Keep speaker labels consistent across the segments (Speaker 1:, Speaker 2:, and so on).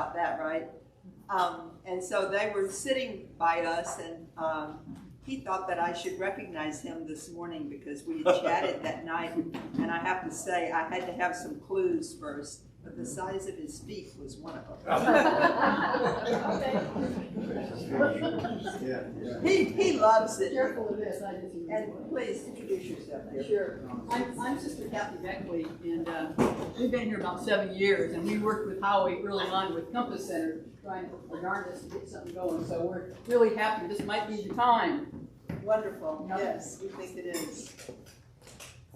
Speaker 1: about that, right? And so they were sitting by us, and he thought that I should recognize him this morning because we had chatted that night. And I have to say, I had to have some clues first, but the size of his feet was one of them. He loves it.
Speaker 2: Careful of this, I just.
Speaker 1: And please introduce yourself.
Speaker 2: Sure. I'm Sister Kathy Beckley, and we've been here about 7 years, and we worked with Howie early on with Compass Center, trying to darn us to get something going. So we're really happy. This might be the time.
Speaker 1: Wonderful. Yep. Yes, we think it is.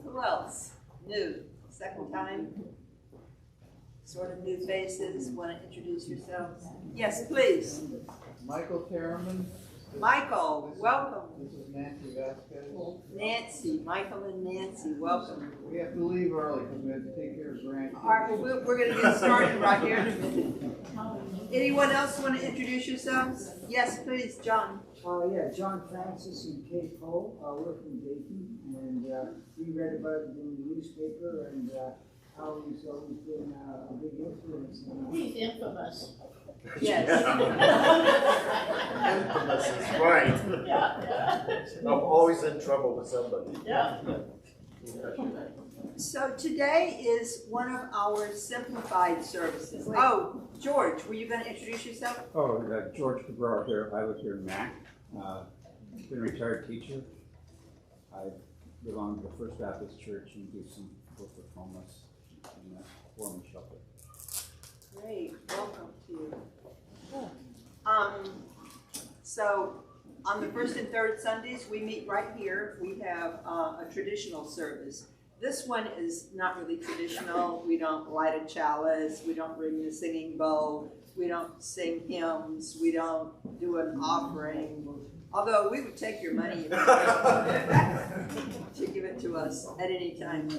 Speaker 1: Who else? New. Second time? Sort of new faces. Want to introduce yourselves? Yes, please.
Speaker 3: Michael Terriman.
Speaker 1: Michael, welcome.
Speaker 3: This is Nancy Vasquez.
Speaker 1: Nancy, Michael and Nancy, welcome.
Speaker 3: We have to leave early because we have to take care of grandkids.
Speaker 1: All right, well, we're going to get started right here in a minute. Anyone else want to introduce yourselves? Yes, please, John.
Speaker 4: Yeah, John Francis and Kate Cole. We're from Dayton, and we read about it in the newspaper, and Howie's always been a big influence.
Speaker 5: He's infamous.
Speaker 1: Yes.
Speaker 6: Infamous is right.
Speaker 5: Yeah.
Speaker 6: I'm always in trouble with somebody.
Speaker 5: Yeah.
Speaker 1: So today is one of our simplified services. Oh, George, were you going to introduce yourself?
Speaker 7: Oh, George Cabral here. I live here in Mac. Been a retired teacher. I belong to the First Baptist Church and do some work with homeless in the Foreman shelter.
Speaker 1: Great, welcome to you. So on the first and third Sundays, we meet right here. We have a traditional service. This one is not really traditional. We don't light a chalice. We don't ring the singing bowl. We don't sing hymns. We don't do an offering. Although we would take your money if you to give it to us at any time.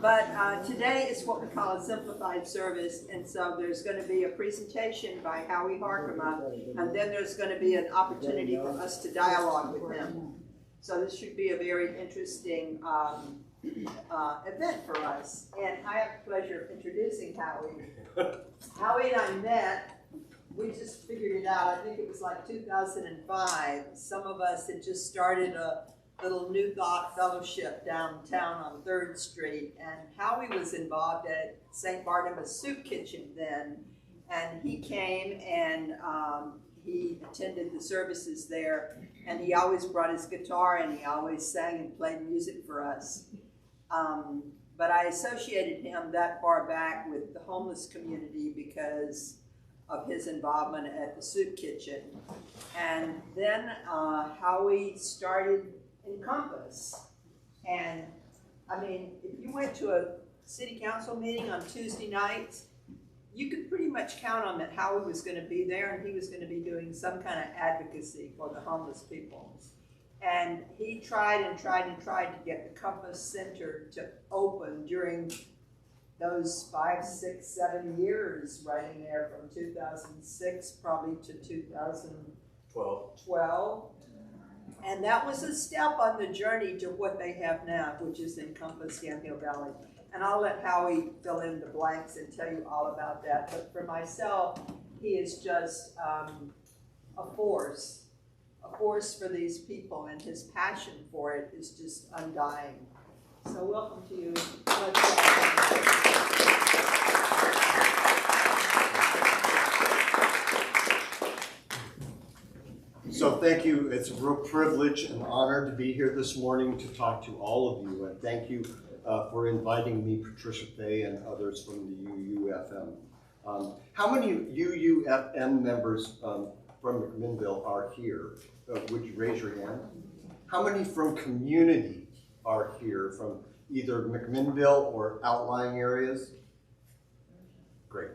Speaker 1: But today is what we call a simplified service. And so there's going to be a presentation by Howie Harkema. And then there's going to be an opportunity for us to dialogue with him. So this should be a very interesting event for us. And I have the pleasure of introducing Howie. Howie and I met. We just figured it out. I think it was like 2005. Some of us had just started a little New Thought fellowship downtown on 3rd Street. And Howie was involved at St. Barnabas Soup Kitchen then. And he came and he attended the services there. And he always brought his guitar and he always sang and played music for us. But I associated him that far back with the homeless community because of his involvement at the soup kitchen. And then Howie started Encompass. And I mean, if you went to a city council meeting on Tuesday nights, you could pretty much count on that Howie was going to be there and he was going to be doing some kind of advocacy for the homeless people. And he tried and tried and tried to get the Compass Center to open during those 5, 6, 7 years running there from 2006 probably to 2012. And that was a step on the journey to what they have now, which is Encompass Yamhill Valley. And I'll let Howie fill in the blanks and tell you all about that. But for myself, he is just a force for these people, and his passion for it is just undying. So welcome to you.
Speaker 6: So thank you. It's a real privilege and honor to be here this morning to talk to all of you. And thank you for inviting me, Patricia Fay, and others from the UUFM. How many UUFM members from McMinnville are here? Would you raise your hand? How many from community are here from either McMinnville or outlying areas? Great.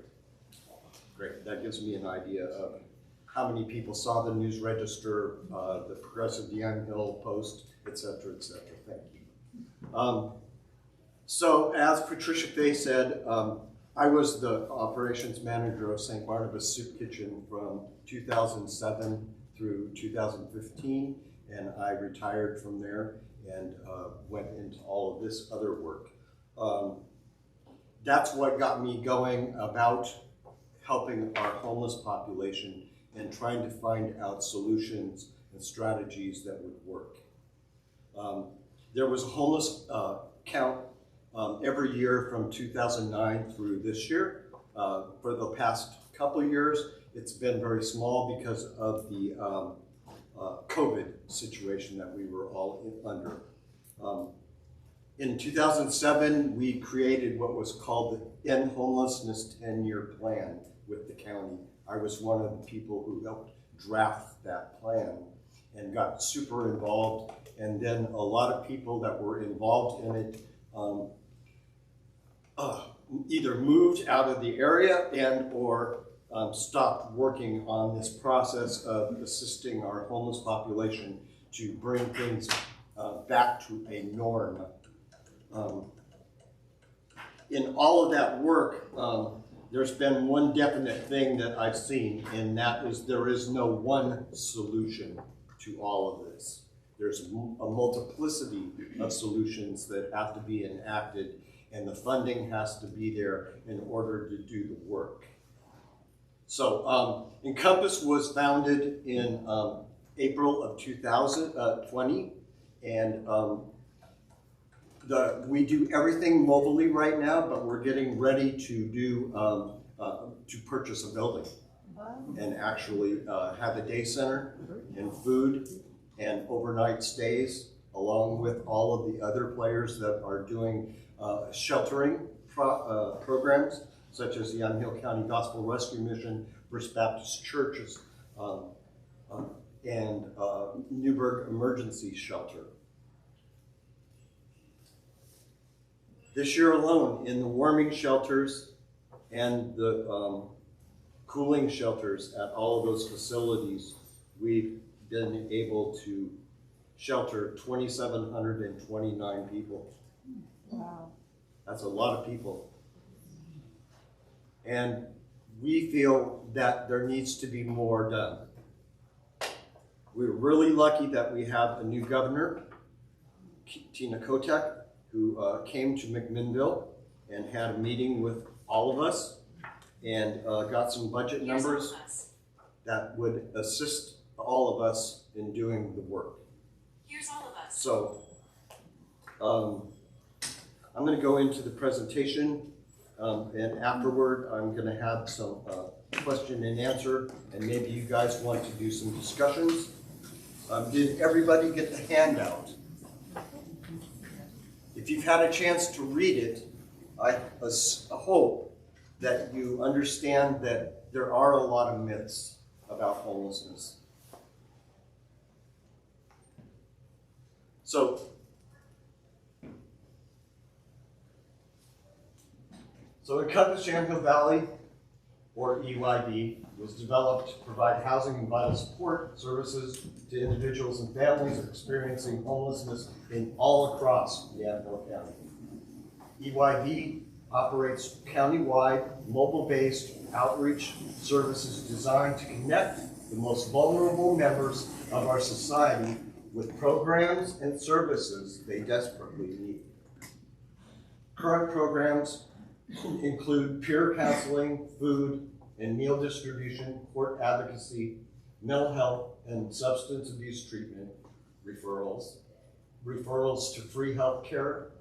Speaker 6: Great. That gives me an idea of how many people saw the News Register, the Progressive Yamhill Post, et cetera, et cetera. Thank you. So as Patricia Fay said, I was the operations manager of St. Barnabas Soup Kitchen from 2007 through 2015, and I retired from there and went into all of this other work. That's what got me going about helping our homeless population and trying to find out solutions and strategies that would work. There was a homeless count every year from 2009 through this year. For the past couple years, it's been very small because of the COVID situation that we were all under. In 2007, we created what was called the End Homelessness 10-year plan with the county. I was one of the people who helped draft that plan and got super involved. And then a lot of people that were involved in it either moved out of the area and or stopped working on this process of assisting our homeless population to bring things back to a norm. In all of that work, there's been one definite thing that I've seen, and that is there is no one solution to all of this. There's a multiplicity of solutions that have to be enacted, and the funding has to be there in order to do the work. So Encompass was founded in April of 2020, and we do everything mobilely right now, but we're getting ready to do to purchase a building and actually have a day center and food and overnight stays, along with all of the other players that are doing sheltering programs, such as the Yamhill County Gospel Rescue Mission, First Baptist Churches, and Newburgh Emergency Shelter. This year alone, in the warming shelters and the cooling shelters at all of those facilities, we've been able to shelter 2,729 people.
Speaker 1: Wow.
Speaker 6: That's a lot of people. And we feel that there needs to be more done. We're really lucky that we have a new governor, Tina Kotek, who came to McMinnville and had a meeting with all of us and got some budget numbers that would assist all of us in doing the work.
Speaker 8: Here's all of us.
Speaker 6: So I'm going to go into the presentation, and afterward I'm going to have some question and answer, and maybe you guys want to do some discussions. Did everybody get the handout? If you've had a chance to read it, I hope that you understand that there are a lot of myths about homelessness. So Encompass Yamhill Valley, or EYV, was developed to provide housing and vital support services to individuals and families experiencing homelessness in all across Yamhill County. EYV operates countywide, mobile-based outreach services designed to connect the most vulnerable members of our society with programs and services they desperately need. Current programs include peer counseling, food and meal distribution, court advocacy, mental health and substance abuse treatment, referrals to free health care,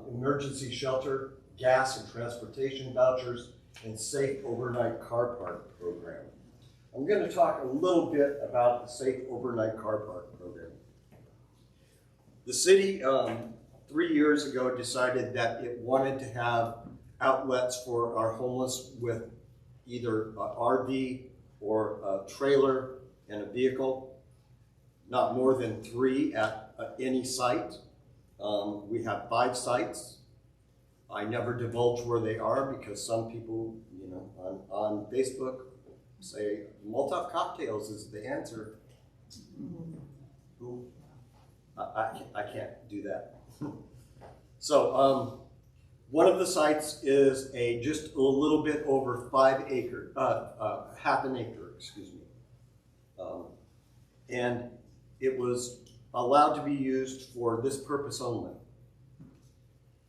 Speaker 6: emergency shelter, gas and transportation vouchers, and safe overnight car park program. I'm going to talk a little bit about the safe overnight car park program. The city 3 years ago decided that it wanted to have outlets for our homeless with either an RV or a trailer and a vehicle, not more than 3 at any site. We have 5 sites. I never divulge where they are because some people, on Facebook say Molotov cocktails is the answer. I can't do that. So one of the sites is just a little bit over 5 acres, half an acre, excuse me. And it was allowed to be used for this purpose only.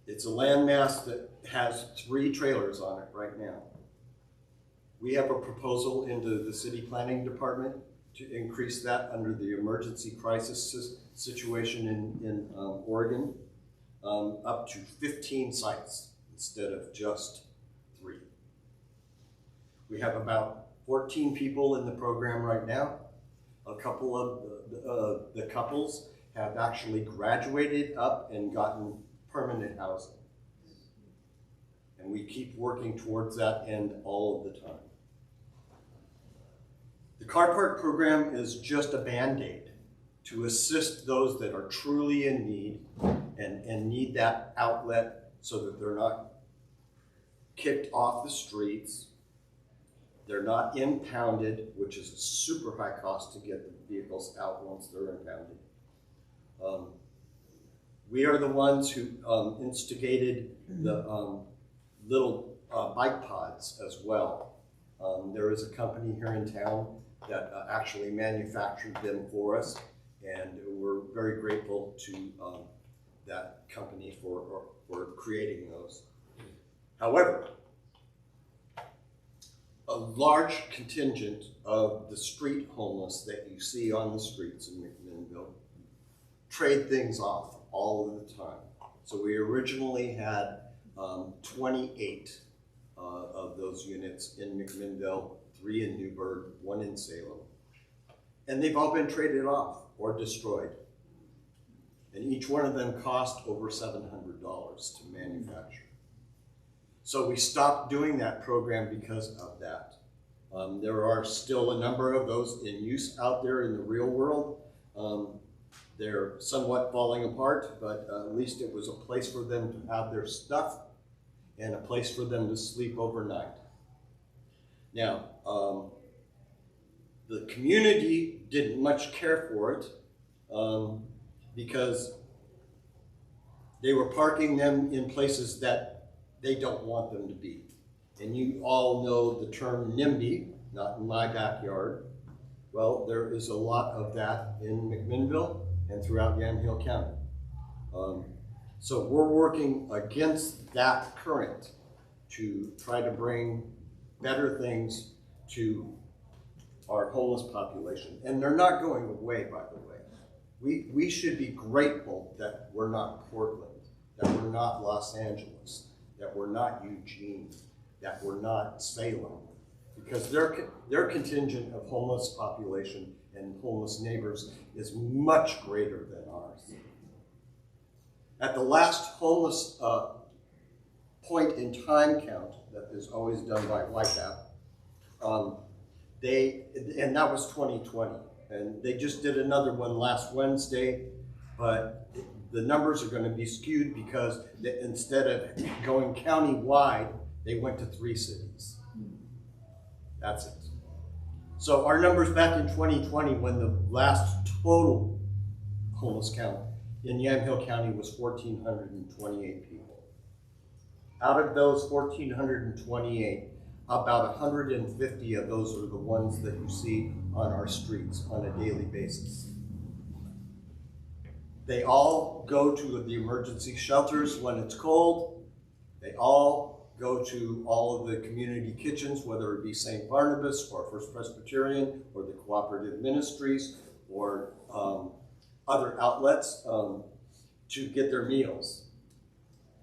Speaker 6: It's a landmass that has 3 trailers on it right now. We have a proposal into the city planning department to increase that under the emergency crisis situation in Oregon, up to 15 sites instead of just 3. We have about 14 people in the program right now. A couple of the couples have actually graduated up and gotten permanent housing. And we keep working towards that end all of the time. The car park program is just a Band-Aid to assist those that are truly in need and need that outlet so that they're not kicked off the streets. They're not impounded, which is a super high cost to get the vehicles out once they're impounded. We are the ones who instigated the little bike pods as well. There is a company here in town that actually manufactured them for us, and we're very grateful to that company for creating those. However, a large contingent of the street homeless that you see on the streets in McMinnville trade things off all of the time. So we originally had 28 of those units in McMinnville, 3 in Newburgh, 1 in Salem. And they've all been traded off or destroyed. And each one of them cost over $700 to manufacture. So we stopped doing that program because of that. There are still a number of those in use out there in the real world. They're somewhat falling apart, but at least it was a place for them to have their stuff and a place for them to sleep overnight. Now, the community didn't much care for it because they were parking them in places that they don't want them to be. And you all know the term NIMBY, not in my backyard. Well, there is a lot of that in McMinnville and throughout Yamhill County. So we're working against that current to try to bring better things to our homeless population. And they're not going away, by the way. We should be grateful that we're not Portland, that we're not Los Angeles, that we're not Eugene, that we're not Salem, because their contingent of homeless population and homeless neighbors is much greater than ours. At the last homeless point in time count that is always done by YCAP, and that was 2020, and they just did another one last Wednesday, but the numbers are going to be skewed because instead of going county-wide, they went to 3 cities. That's it. So our numbers back in 2020, when the last total homeless count in Yamhill County was 1,428 people. Out of those 1,428, about 150 of those are the ones that you see on our streets on a daily basis. They all go to the emergency shelters when it's cold. They all go to all of the community kitchens, whether it be St. Barnabas or First Presbyterian or the cooperative ministries or other outlets to get their meals.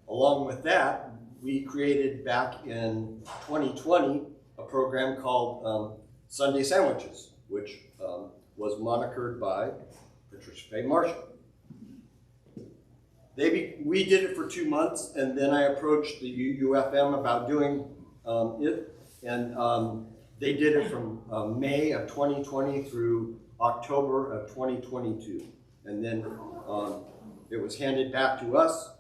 Speaker 6: Along with that, we created back in 2020 a program called Sunday Sandwiches, which was monikered by Patricia Faye Marshall. We did it for 2 months, and then I approached the UUFM about doing it, and they did it from May of 2020 through October of 2022, and then it was handed back to us.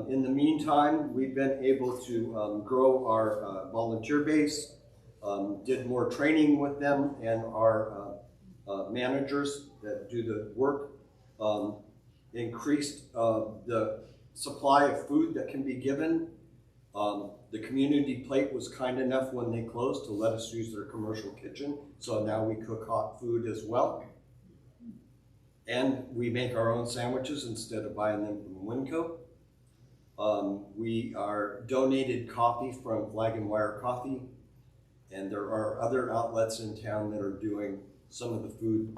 Speaker 6: In the meantime, we've been able to grow our volunteer base, did more training with them and our managers that do the work, increased the supply of food that can be given. The community plate was kind enough when they closed to let us use their commercial kitchen, so now we cook hot food as well. And we make our own sandwiches instead of buying them from Winco. We are donated coffee from Flag and Wire Coffee. And there are other outlets in town that are doing some of the food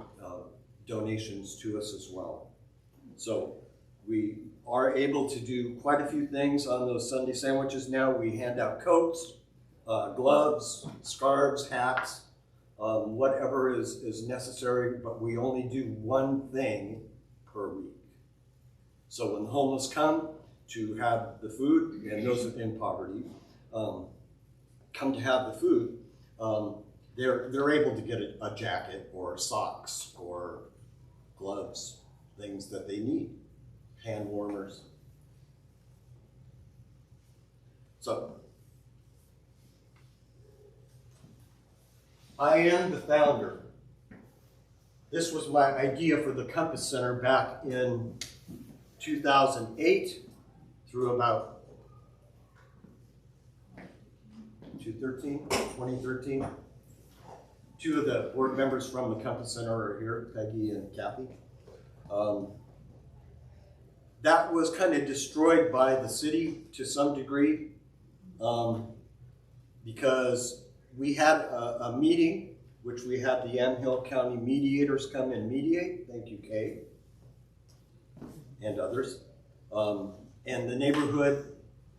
Speaker 6: donations to us as well. So we are able to do quite a few things on those Sunday sandwiches now. We hand out coats, gloves, scarves, hats, whatever is necessary, but we only do one thing per week. So when the homeless come to have the food, and those in poverty come to have the food, they're able to get a jacket or socks or gloves, things that they need, hand warmers. So, I am the founder. This was my idea for the Compass Center back in 2008 through about 2013. Two of the board members from the Compass Center are here, Peggy and Kathy. That was kind of destroyed by the city to some degree because we had a meeting, which we had the Yamhill County mediators come and mediate. Thank you, Kay, and others. And the neighborhood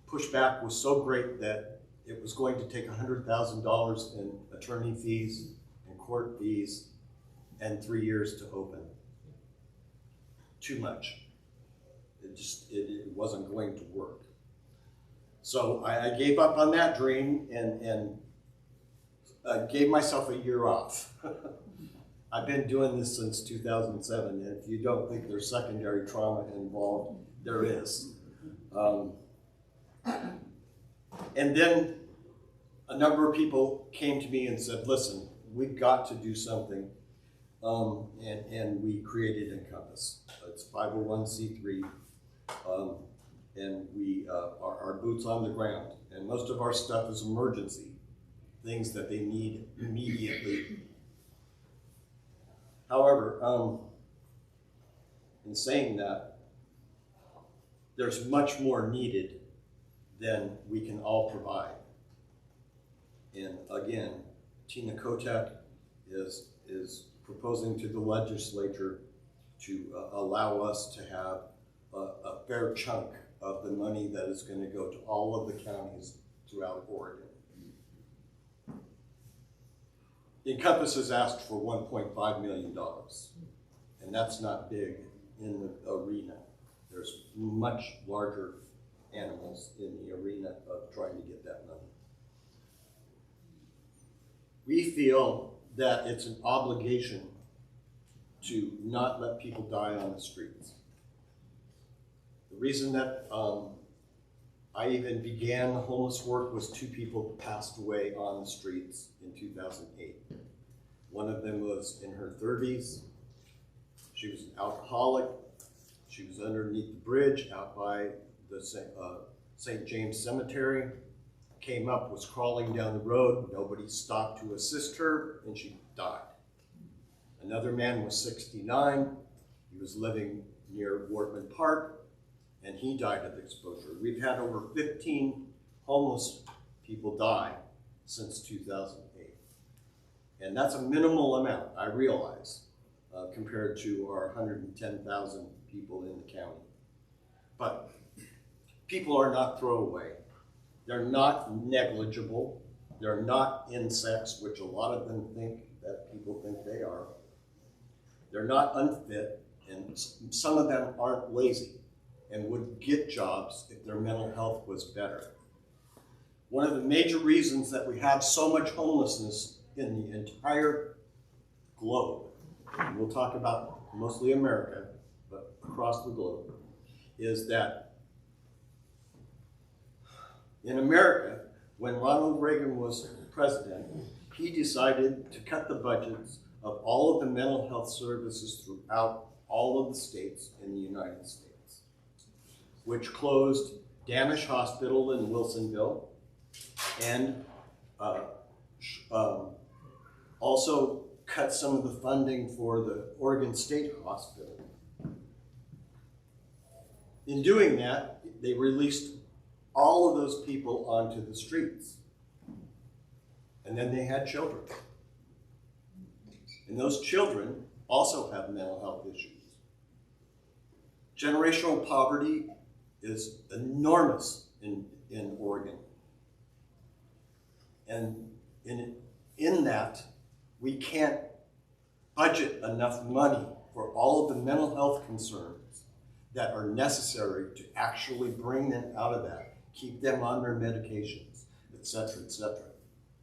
Speaker 6: pushback was so great that it was going to take $100,000 in attorney fees and court fees and 3 years to open. Too much. It wasn't going to work. So I gave up on that dream and gave myself a year off. I've been doing this since 2007, and if you don't think there's secondary trauma involved, there is. And then a number of people came to me and said, listen, we've got to do something. And we created Encompass. It's 501c3. And we are boots on the ground. And most of our stuff is emergency, things that they need immediately. However, in saying that, there's much more needed than we can all provide. And again, Tina Kotek is proposing to the legislature to allow us to have a fair chunk of the money that is going to go to all of the counties throughout Oregon. Encompass has asked for $1.5 million, and that's not big in the arena. There's much larger animals in the arena of trying to get that money. We feel that it's an obligation to not let people die on the streets. The reason that I even began the homeless work was 2 people passed away on the streets in 2008. One of them was in her 30s. She was an alcoholic. She was underneath the bridge out by the St. James Cemetery. Came up, was crawling down the road. Nobody stopped to assist her, and she died. Another man was 69. He was living near Wortman Park, and he died of exposure. We've had over 15 homeless people die since 2008. And that's a minimal amount, I realize, compared to our 110,000 people in the county. But people are not throwaway. They're not negligible. They're not insects, which a lot of them think that people think they are. They're not unfit, and some of them aren't lazy and would get jobs if their mental health was better. One of the major reasons that we have so much homelessness in the entire globe, and we'll talk about mostly America, but across the globe, is that in America, when Ronald Reagan was president, he decided to cut the budgets of all of the mental health services throughout all of the states in the United States, which closed Danish Hospital in Wilsonville and also cut some of the funding for the Oregon State Hospital. In doing that, they released all of those people onto the streets. And And then they had children. And those children also have mental health issues. Generational poverty is enormous in Oregon. And in that, we can't budget enough money for all of the mental health concerns that are necessary to actually bring them out of that, keep them on their medications, etc., etc.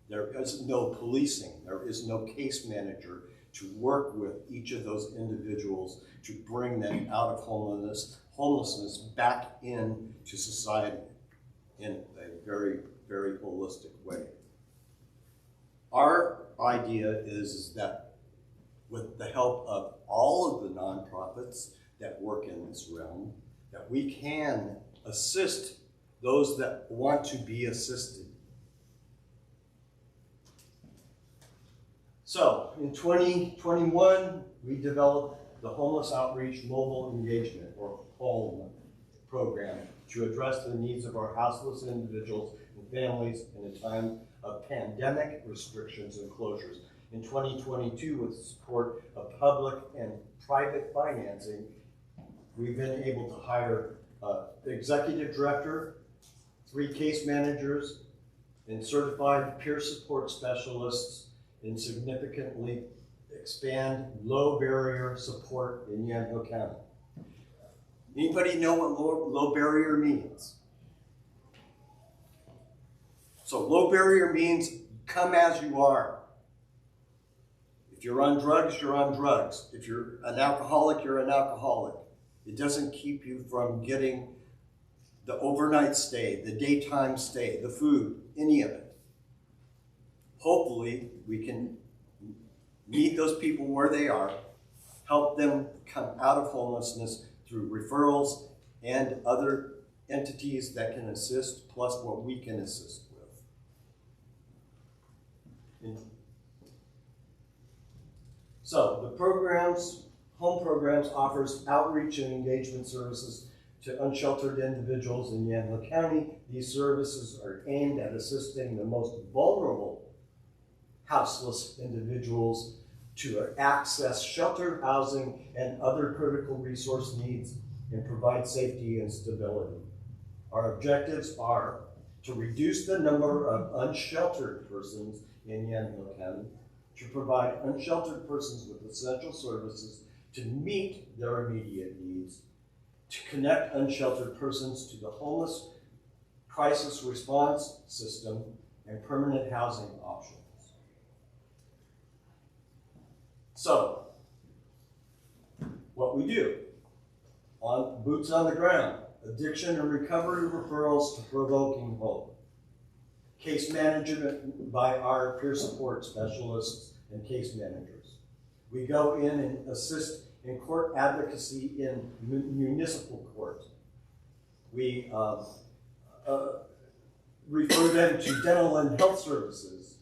Speaker 6: There is no policing, there is no case manager to work with each of those individuals to bring them out of homelessness back into society in a very, very holistic way. Our idea is that with the help of all of the nonprofits that work in this realm, that we can assist those that want to be assisted. So, in 2021, we developed the Homeless Outreach Mobile Engagement, or HOME, program to address the needs of our houseless individuals and families in a time of pandemic restrictions and closures. In 2022, with the support of public and private financing, we've been able to hire the executive director, 3 case managers, and certified peer support specialists, and significantly expand low barrier support in Yamhill County. Anybody know what low barrier means? So low barrier means come as you are. If you're on drugs, you're on drugs. If you're an alcoholic, you're an alcoholic. It doesn't keep you from getting the overnight stay, the daytime stay, the food, any of it. Hopefully, we can meet those people where they are, help them come out of homelessness through referrals and other entities that can assist, plus what we can assist with. So the programs, home programs, offers outreach and engagement services to unsheltered individuals in Yamhill County. These services are aimed at assisting the most vulnerable houseless individuals to access shelter, housing, and other critical resource needs and provide safety and stability. Our objectives are to reduce the number of unsheltered persons in Yamhill County, to provide unsheltered persons with essential services to meet their immediate needs, to connect unsheltered persons to the homeless crisis response system and permanent housing options. So, what we do, on boots on the ground, addiction and recovery referrals to provoking hope. Case management by our peer support specialists and case managers. We go in and assist in court advocacy in municipal court. We refer them to dental and health services.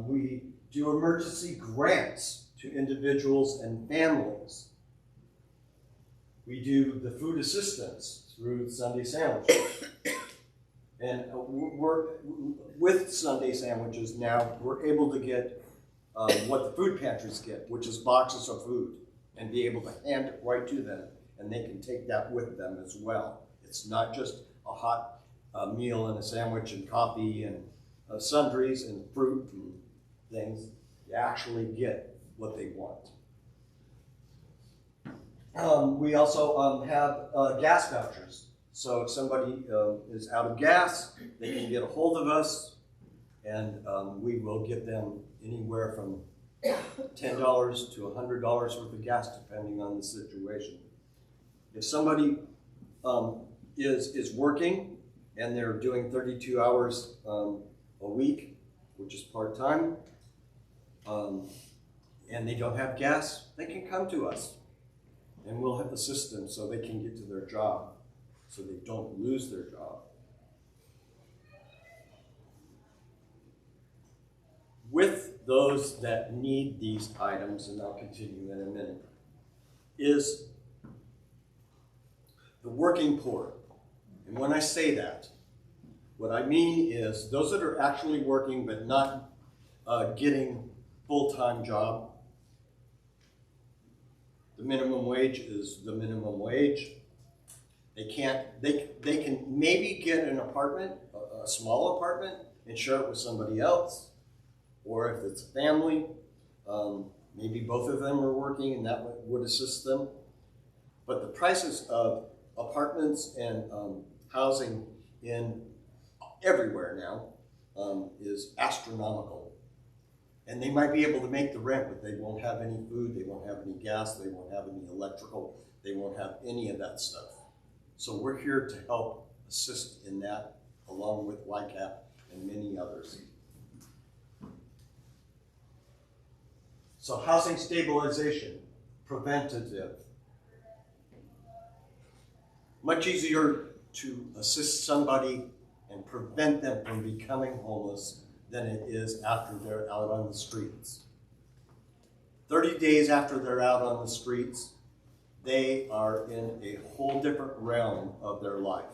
Speaker 6: We do emergency grants to individuals and families. We do the food assistance through Sunday sandwiches. And with Sunday sandwiches now, we're able to get what the food pantries get, which is boxes of food, and be able to hand it right to them, and they can take that with them as well. It's not just a hot meal and a sandwich and coffee and sundries and fruit and things. You actually get what they want. We also have gas vouchers. So if somebody is out of gas, they can get a hold of us, and we will get them anywhere from $10 to $100 worth of gas, depending on the situation. If somebody is working and they're doing 32 hours a week, which is part-time, and they don't have gas, they can come to us, and we'll assist them so they can get to their job, so they don't lose their job. With those that need these items, and I'll continue in a minute, is the working poor. And when I say that, what I mean is those that are actually working but not getting full-time job. The minimum wage is the minimum wage. They can maybe get an apartment, a small apartment, and share it with somebody else. Or if it's a family, maybe both of them are working and that would assist them. But the prices of apartments and housing in everywhere now is astronomical. And they might be able to make the rent, but they won't have any food, they won't have any gas, they won't have any electrical, they won't have any of that stuff. So we're here to help assist in that, along with YCAP and many others. So housing stabilization, preventative. Much easier to assist somebody and prevent them from becoming homeless than it is after they're out on the streets. 30 days after they're out on the streets, they are in a whole different realm of their life.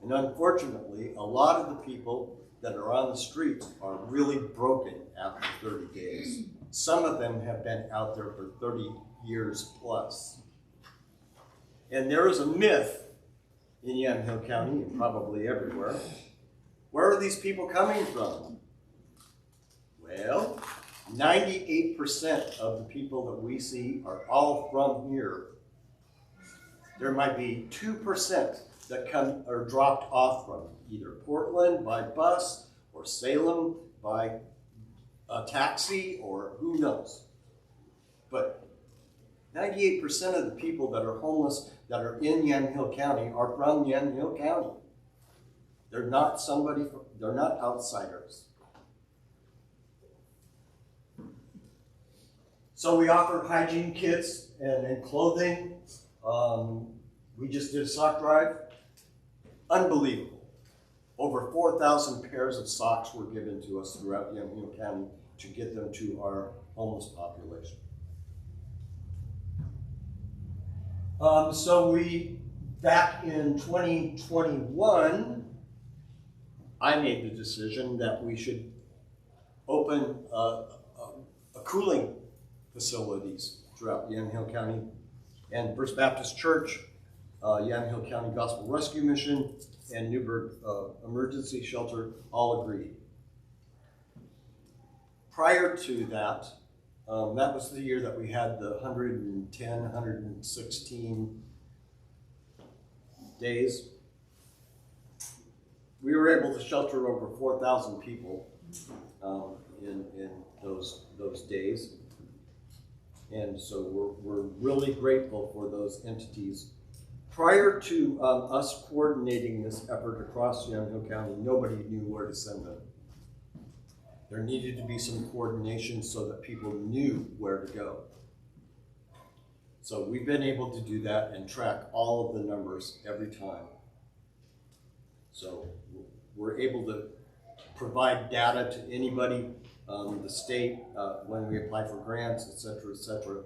Speaker 6: And unfortunately, a lot of the people that are on the streets are really broken after 30 days. Some of them have been out there for 30 years plus. And there is a myth in Yamhill County, and probably everywhere. Where are these people coming from? Well, 98% of the people that we see are all from here. There might be 2% that come or dropped off from either Portland by bus or Salem by a taxi or who knows. But 98% of the people that are homeless that are in Yamhill County are from Yamhill County. They're not they're not outsiders. So we offer hygiene kits and clothing. We just did a sock drive. Unbelievable. Over 4,000 pairs of socks were given to us throughout Yamhill County to get them to our homeless population. So back in 2021, I made the decision that we should open a cooling facilities throughout Yamhill County, and First Baptist Church, Yamhill County Gospel Rescue Mission, and Newburgh Emergency Shelter all agreed. Prior to that, that was the year that we had the 110, 116 days. We were able to shelter over 4,000 people in those days. And so we're really grateful for those entities. Prior to us coordinating this effort across Yamhill County, nobody knew where to send them. There needed to be some coordination so that people knew where to go. So we've been able to do that and track all of the numbers every time. So we're able to provide data to anybody, the state, when we apply for grants, et cetera, et cetera.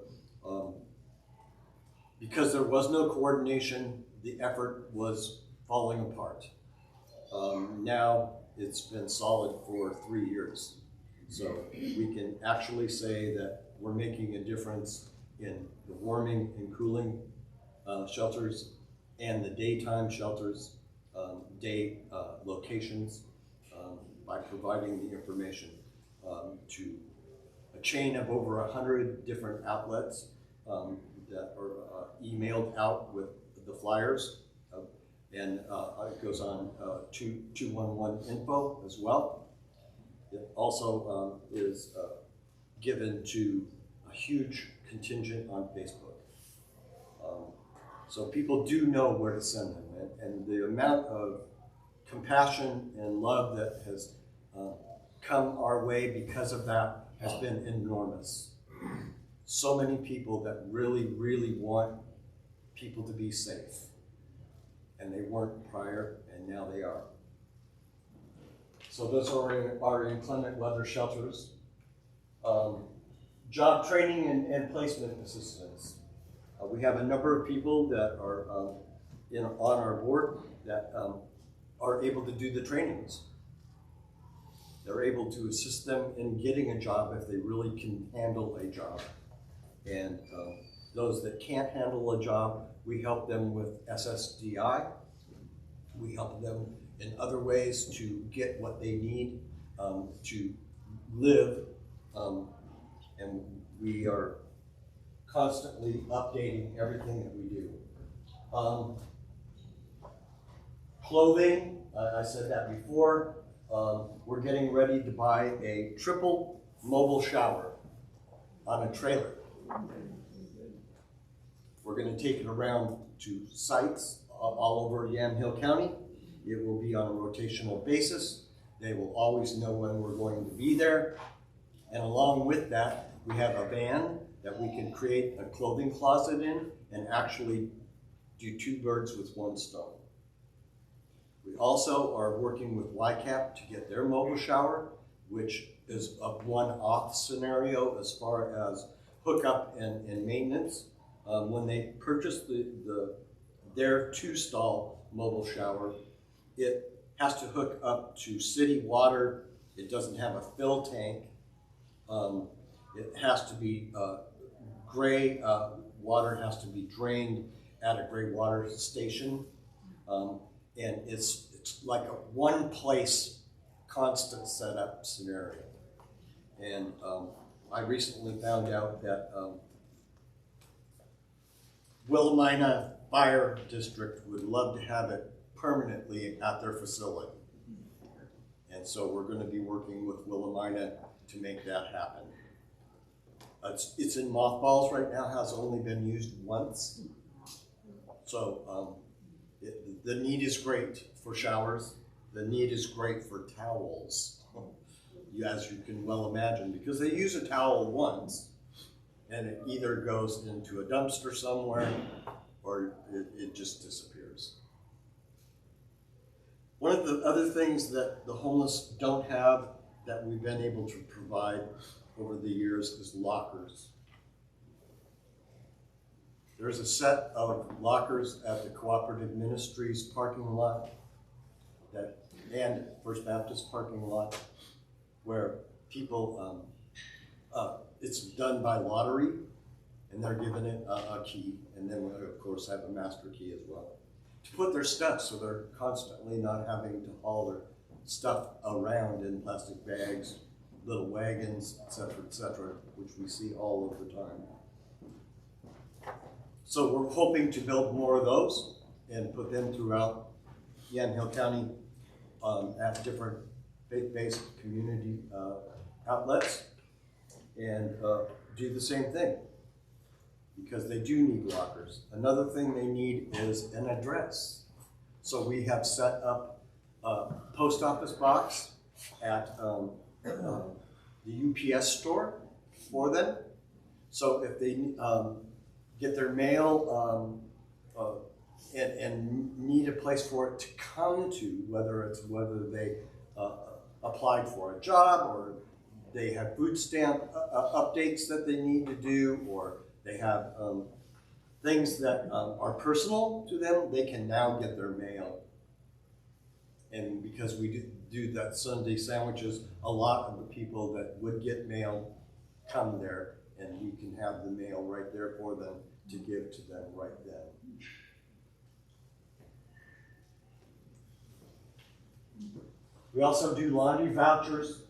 Speaker 6: Because there was no coordination, the effort was falling apart. Now it's been solid for 3 years. So we can actually say that we're making a difference in the warming and cooling shelters and the daytime shelters, day locations, by providing the information to a chain of over 100 different outlets that are emailed out with the flyers, and it goes on 211 info as well. It also is given to a huge contingent on Facebook. So people do know where to send them, and the amount of compassion and love that has come our way because of that has been enormous. So many people that really, really want people to be safe. And they weren't prior, and now they are. So those are our inclement weather shelters. Job training and placement assistance. We have a number of people that are on our board that are able to do the trainings. They're able to assist them in getting a job if they really can handle a job. And those that can't handle a job, we help them with SSDI. We help them in other ways to get what they need to live. And we are constantly updating everything that we do. Clothing, I said that before. We're getting ready to buy a triple mobile shower on a trailer. We're going to take it around to sites all over Yamhill County. It will be on a rotational basis. They will always know when we're going to be there. And along with that, we have a van that we can create a clothing closet in and actually do two birds with one stone. We also are working with YCAP to get their mobile shower, which is a one-off scenario as far as hookup and maintenance. When they purchase their two-stall mobile shower, it has to hook up to city water. It doesn't have a fill tank. It has to be gray water has to be drained at a gray water station. And it's like a one-place constant setup scenario. And I recently found out that Willamina Fire District would love to have it permanently at their facility. And so we're going to be working with Willamina to make that happen. It's in mothballs right now, has only been used once. So the need is great for showers. The need is great for towels, as you can well imagine, because they use a towel once and it either goes into a dumpster somewhere or it just disappears. One of the other things that the homeless don't have that we've been able to provide over the years is lockers. There's a set of lockers at the Cooperative Ministries parking lot and First Baptist parking lot where people, it's done by lottery and they're given it a key, and then we of course have a master key as well to put their stuff, so they're constantly not having to haul their stuff around in plastic bags, little wagons, etc., which we see all of the time. So we're hoping to build more of those and put them throughout Yamhill County at different faith-based community outlets and do the same thing, because they do need lockers. Another thing they need is an address. So we have set up a post office box at the UPS store for them. So if they get their mail and need a place for it to come to, whether they applied for a job or they have food stamp updates that they need to do, or they have things that are personal to them, they can now get their mail. And because we do that Sunday sandwiches, a lot of the people that would get mail come there, and we can have the mail right there for them to give to them right then. We also do laundry vouchers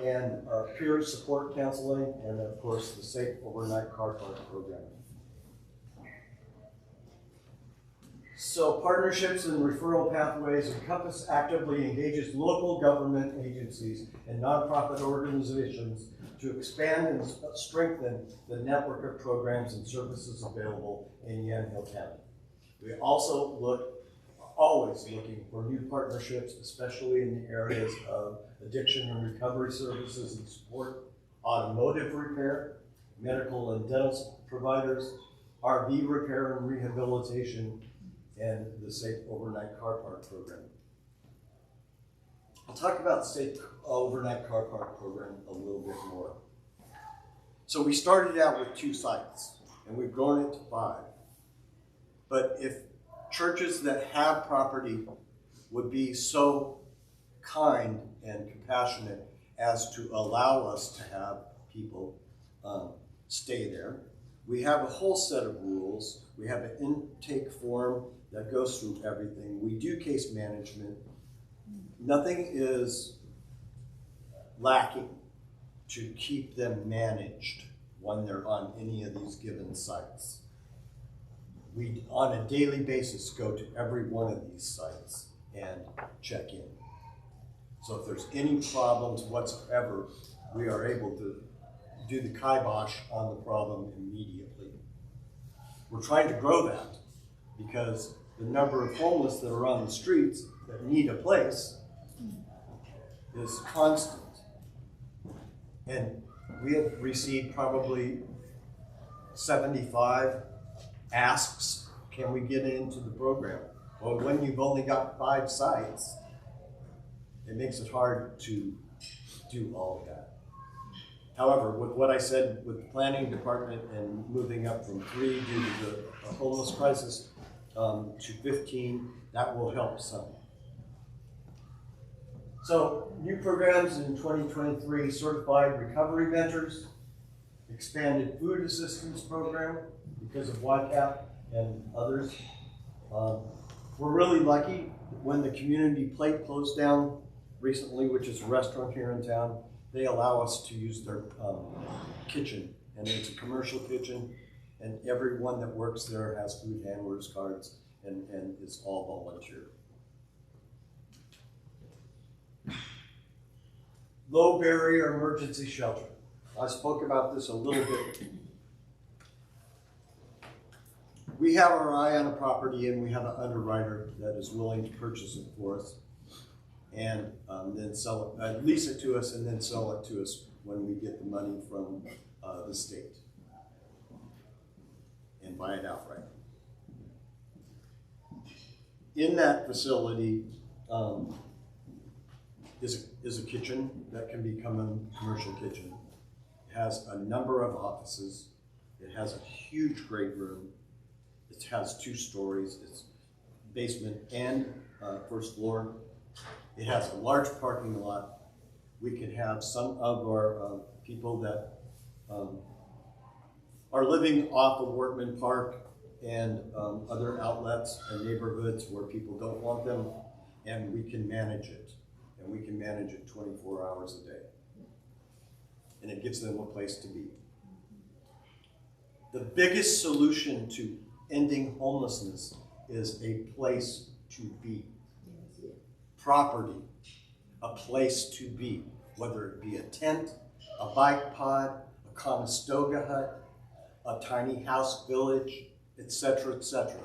Speaker 6: and peer support counseling, and of course the Safe Overnight Car Park program. So partnerships and referral pathways. Encompass actively engages local government agencies and nonprofit organizations to expand and strengthen the network of programs and services available in Yamhill County. We also always looking for new partnerships, especially in the areas of addiction and recovery services and support, automotive repair, medical and dental providers, RV repair and rehabilitation, and the Safe Overnight Car Park program. I'll talk about Safe Overnight Car Park program a little bit more. So we started out with 2 sites, and we've grown it to 5. But if churches that have property would be so kind and compassionate as to allow us to have people stay there. We have a whole set of rules. We have an intake form that goes through everything. We do case management. Nothing is lacking to keep them managed when they're on any of these given sites. We, on a daily basis, go to every one of these sites and check in. So if there's any problems whatsoever, we are able to do the kibosh on the problem immediately. We're trying to grow that because the number of homeless that are on the streets that need a place is constant. And we have received probably 75 asks, can we get into the program? Well, when you've only got 5 sites, it makes it hard to do all of that. However, with what I said with the planning department and moving up from 3 due to the homeless crisis to 15, that will help some. So, new programs in 2023, certified recovery mentors, expanded food assistance program because of YCAP and others. We're really lucky when the community plate closed down recently, which is a restaurant here in town. They allow us to use their kitchen, and it's a commercial kitchen, and everyone that works there has food handlers cards, and it's all volunteer. Low barrier emergency shelter. I spoke about this a little bit. We have our eye on a property and we have an underwriter that is willing to purchase it for us and then sell it, lease it to us and then sell it to us when we get the money from the state and buy it outright. In that facility is a kitchen that can become a commercial kitchen. It has a number of offices. It has a huge great room. It has 2 stories. It's basement and first floor. It has a large parking lot. We can have some of our people that are living off of Workman Park and other outlets and neighborhoods where people don't want them, and we can manage it. And we can manage it 24 hours a day. And it gives them a place to be. The biggest solution to ending homelessness is a place to be. Property, a place to be, whether it be a tent, a bike pod, a Conestoga hut, a tiny house village, etc., etc.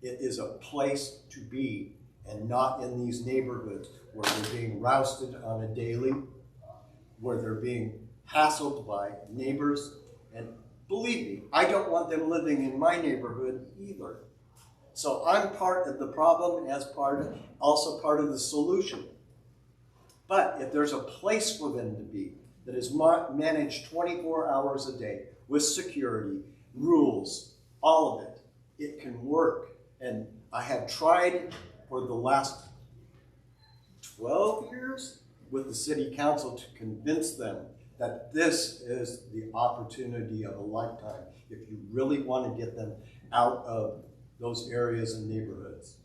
Speaker 6: It is a place to be and not in these neighborhoods where they're being rousted on a daily, where they're being hassled by neighbors. And believe me, I don't want them living in my neighborhood either. So I'm part of the problem as also part of the solution. But if there's a place for them to be that is managed 24 hours a day with security, rules, all of it, it can work. And I have tried for the last 12 years with the city council to convince them that this is the opportunity of a lifetime if you really want to get them out of those areas and neighborhoods.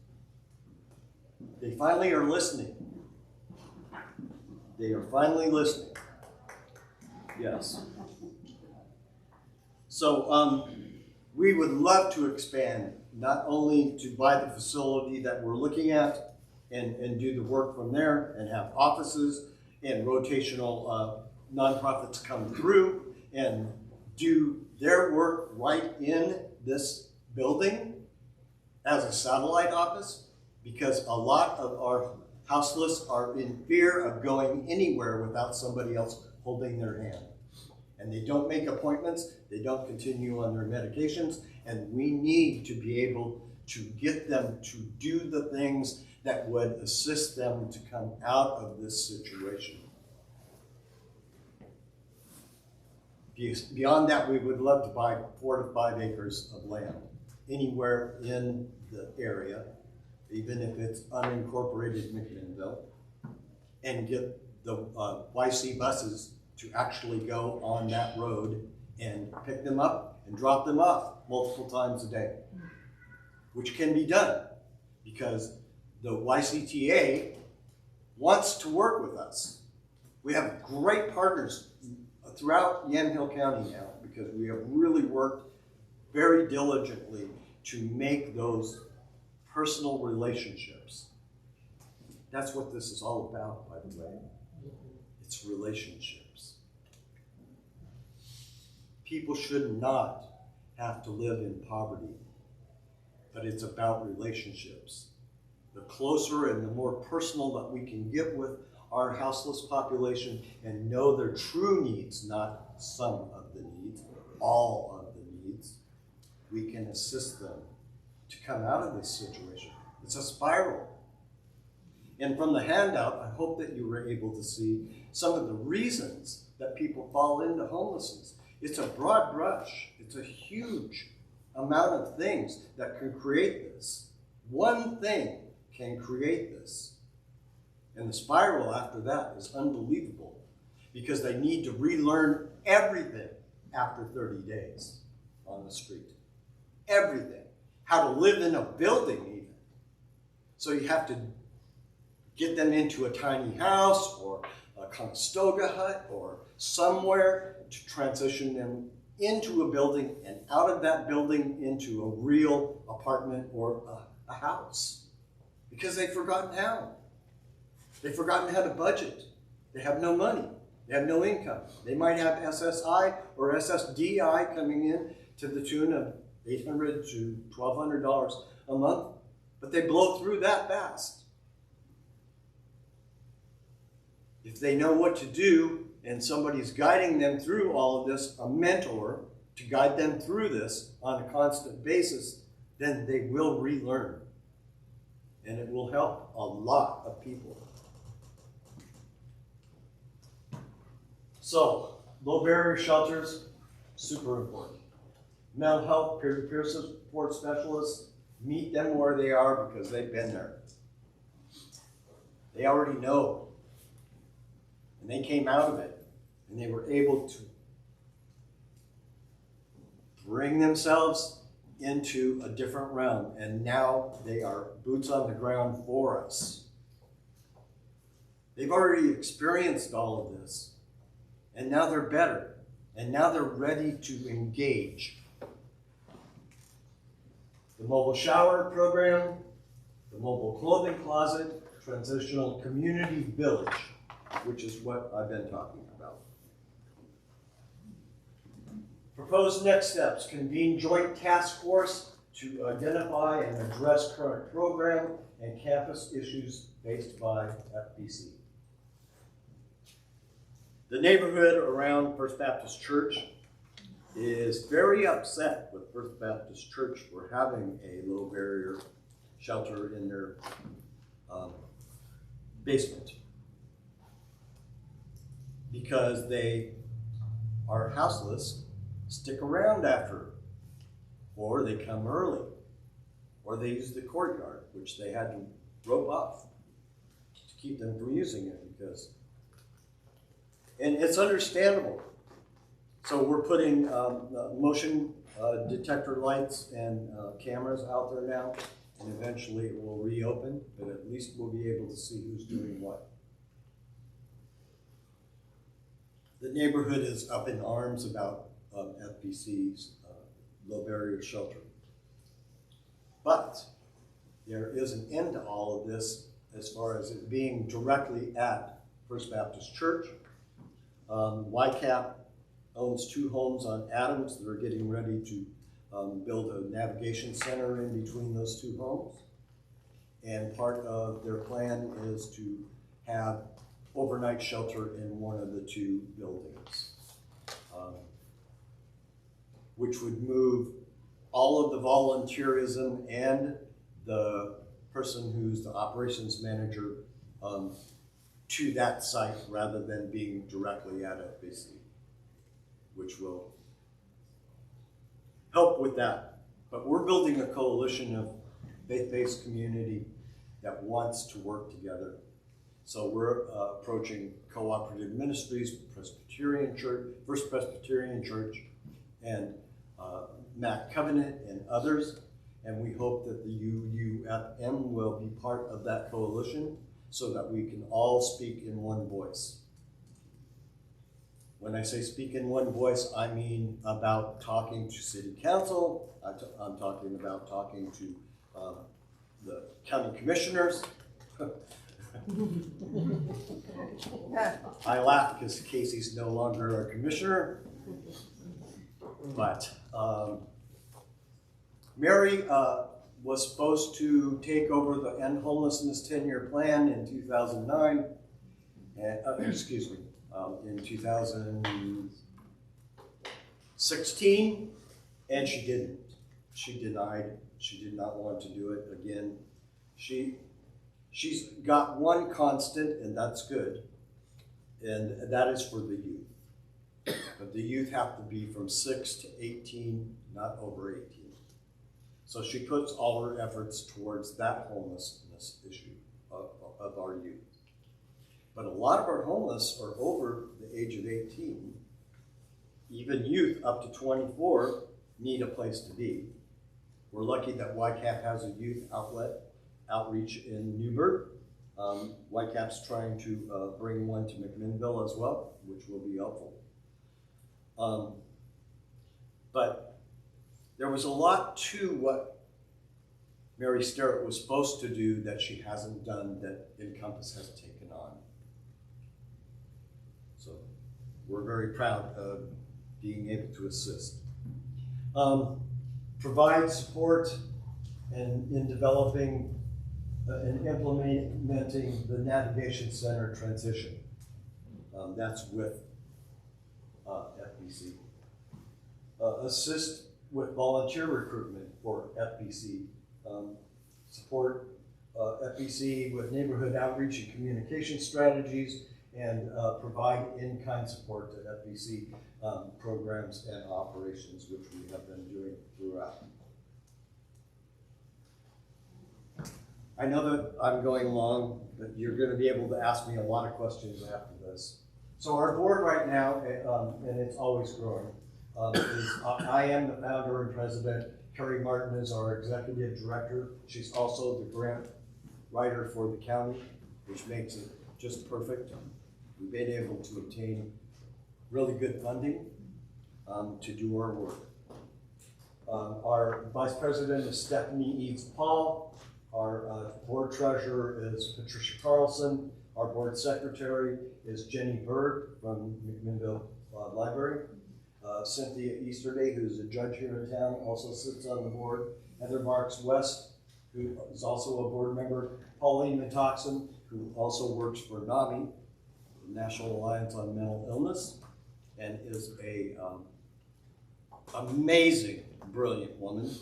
Speaker 6: They finally are listening. They are finally listening. Yes. So we would love to expand, not only to buy the facility that we're looking at and do the work from there and have offices and rotational nonprofits come through and do their work right in this building as a satellite office, because a lot of our houseless are in fear of going anywhere without somebody else holding their hand. And they don't make appointments, they don't continue on their medications, and we need to be able to get them to do the things that would assist them to come out of this situation. Beyond that, we would love to buy 4 to 5 acres of land anywhere in the area, even if it's unincorporated McMinnville, and get the YC buses to actually go on that road and pick them up and drop them off multiple times a day, which can be done because the YCTA wants to work with us. We have great partners throughout Yamhill County now because we have really worked very diligently to make those personal relationships. That's what this is all about, by the way. It's relationships. People should not have to live in poverty, but it's about relationships. The closer and the more personal that we can get with our houseless population and know their true needs, not some of the needs, all of the needs, we can assist them to come out of this situation. It's a spiral. And from the handout, I hope that you were able to see some of the reasons that people fall into homelessness. It's a broad brush. It's a huge amount of things that can create this. One thing can create this. And the spiral after that is unbelievable because they need to relearn everything after 30 days on the street. Everything. How to live in a building even. So you have to get them into a tiny house or a Conestoga hut or somewhere to transition them into a building and out of that building into a real apartment or a house. Because they've forgotten how. They've forgotten how to budget. They have no money. They have no income. They might have SSI or SSDI coming in to the tune of $800 to $1,200 a month, but they blow through that fast. If they know what to do and somebody's guiding them through all of this, a mentor to guide them through this on a constant basis, then they will relearn. And it will help a lot of people. So, low barrier shelters, super important. Mental health, peer-to-peer support specialists, meet them where they are because they've been there. They already know. And they came out of it. And they were able to bring themselves into a different realm. And now they are boots on the ground for us. They've already experienced all of this. And now they're better. And now they're ready to engage. The mobile shower program, the mobile clothing closet, transitional community village, which is what I've been talking about. Proposed next steps: convene joint task force to identify and address current program and campus issues based by FBC. The neighborhood around First Baptist Church is very upset with First Baptist Church for having a low barrier shelter in their basement because they are houseless, stick around after, or they come early, or they use the courtyard, which they had to rope off to keep them from using it because, and it's understandable. So we're putting motion detector lights and cameras out there now, and eventually it will reopen, but at least we'll be able to see who's doing what. The neighborhood is up in arms about FBC's low barrier shelter. But there is an end to all of this as far as it being directly at First Baptist Church. YCAP owns 2 homes on Adams that are getting ready to build a navigation center in between those 2 homes. And part of their plan is to have overnight shelter in one of the 2 buildings, which would move all of the volunteerism and the person who's the operations manager to that site rather than being directly at FBC, which will help with that. But we're building a coalition of faith-based community that wants to work together So we're approaching Cooperative Ministries, Presbyterian Church, First Presbyterian Church, and Mac Covenant and others. And we hope that the UUFM will be part of that coalition so that we can all speak in one voice. When I say speak in one voice, I mean about talking to city council. I'm talking about talking to the county commissioners. I laugh because Casey's no longer our commissioner. But Mary was supposed to take over the End Homelessness 10-year plan in 2009, and in 2016, and she didn't. She denied. She did not want to do it again. She's got one constant, and that's good, and that is for the youth. But the youth have to be from 6 to 18, not over 18. So she puts all her efforts towards that homelessness issue of our youth. But a lot of our homeless are over the age of 18. Even youth up to 24 need a place to be. We're lucky that YCAP has a youth outreach in Newburgh. YCAP's trying to bring one to McMinnville as well, which will be helpful. But there was a lot to what Mary Sterrett was supposed to do that she hasn't done that Encompass has taken on. So we're very proud of being able to assist. Provide support in developing and implementing the Navigation Center transition. That's with FBC. Assist with volunteer recruitment for FBC. Support FBC with neighborhood outreach and communication strategies, and provide in-kind support to FBC programs and operations, which we have been doing throughout. I know that I'm going long, but you're going to be able to ask me a lot of questions after this. So our board right now, and it's always growing, is I am the founder and president. Carrie Martin is our executive director. She's also the grant writer for the county, which makes it just perfect. We've been able to obtain really good funding to do our work. Our vice president is Stephanie Eads Paul. Our board treasurer is Patricia Carlson. Our board secretary is Jenny Bird from McMinnville Library. Cynthia Easterday, who's a judge here in town, also sits on the board. Heather Marks West, who is also a board member. Pauline Metoxen, who also works for NAMI, the National Alliance on Mental Illness, and is a amazing, brilliant woman.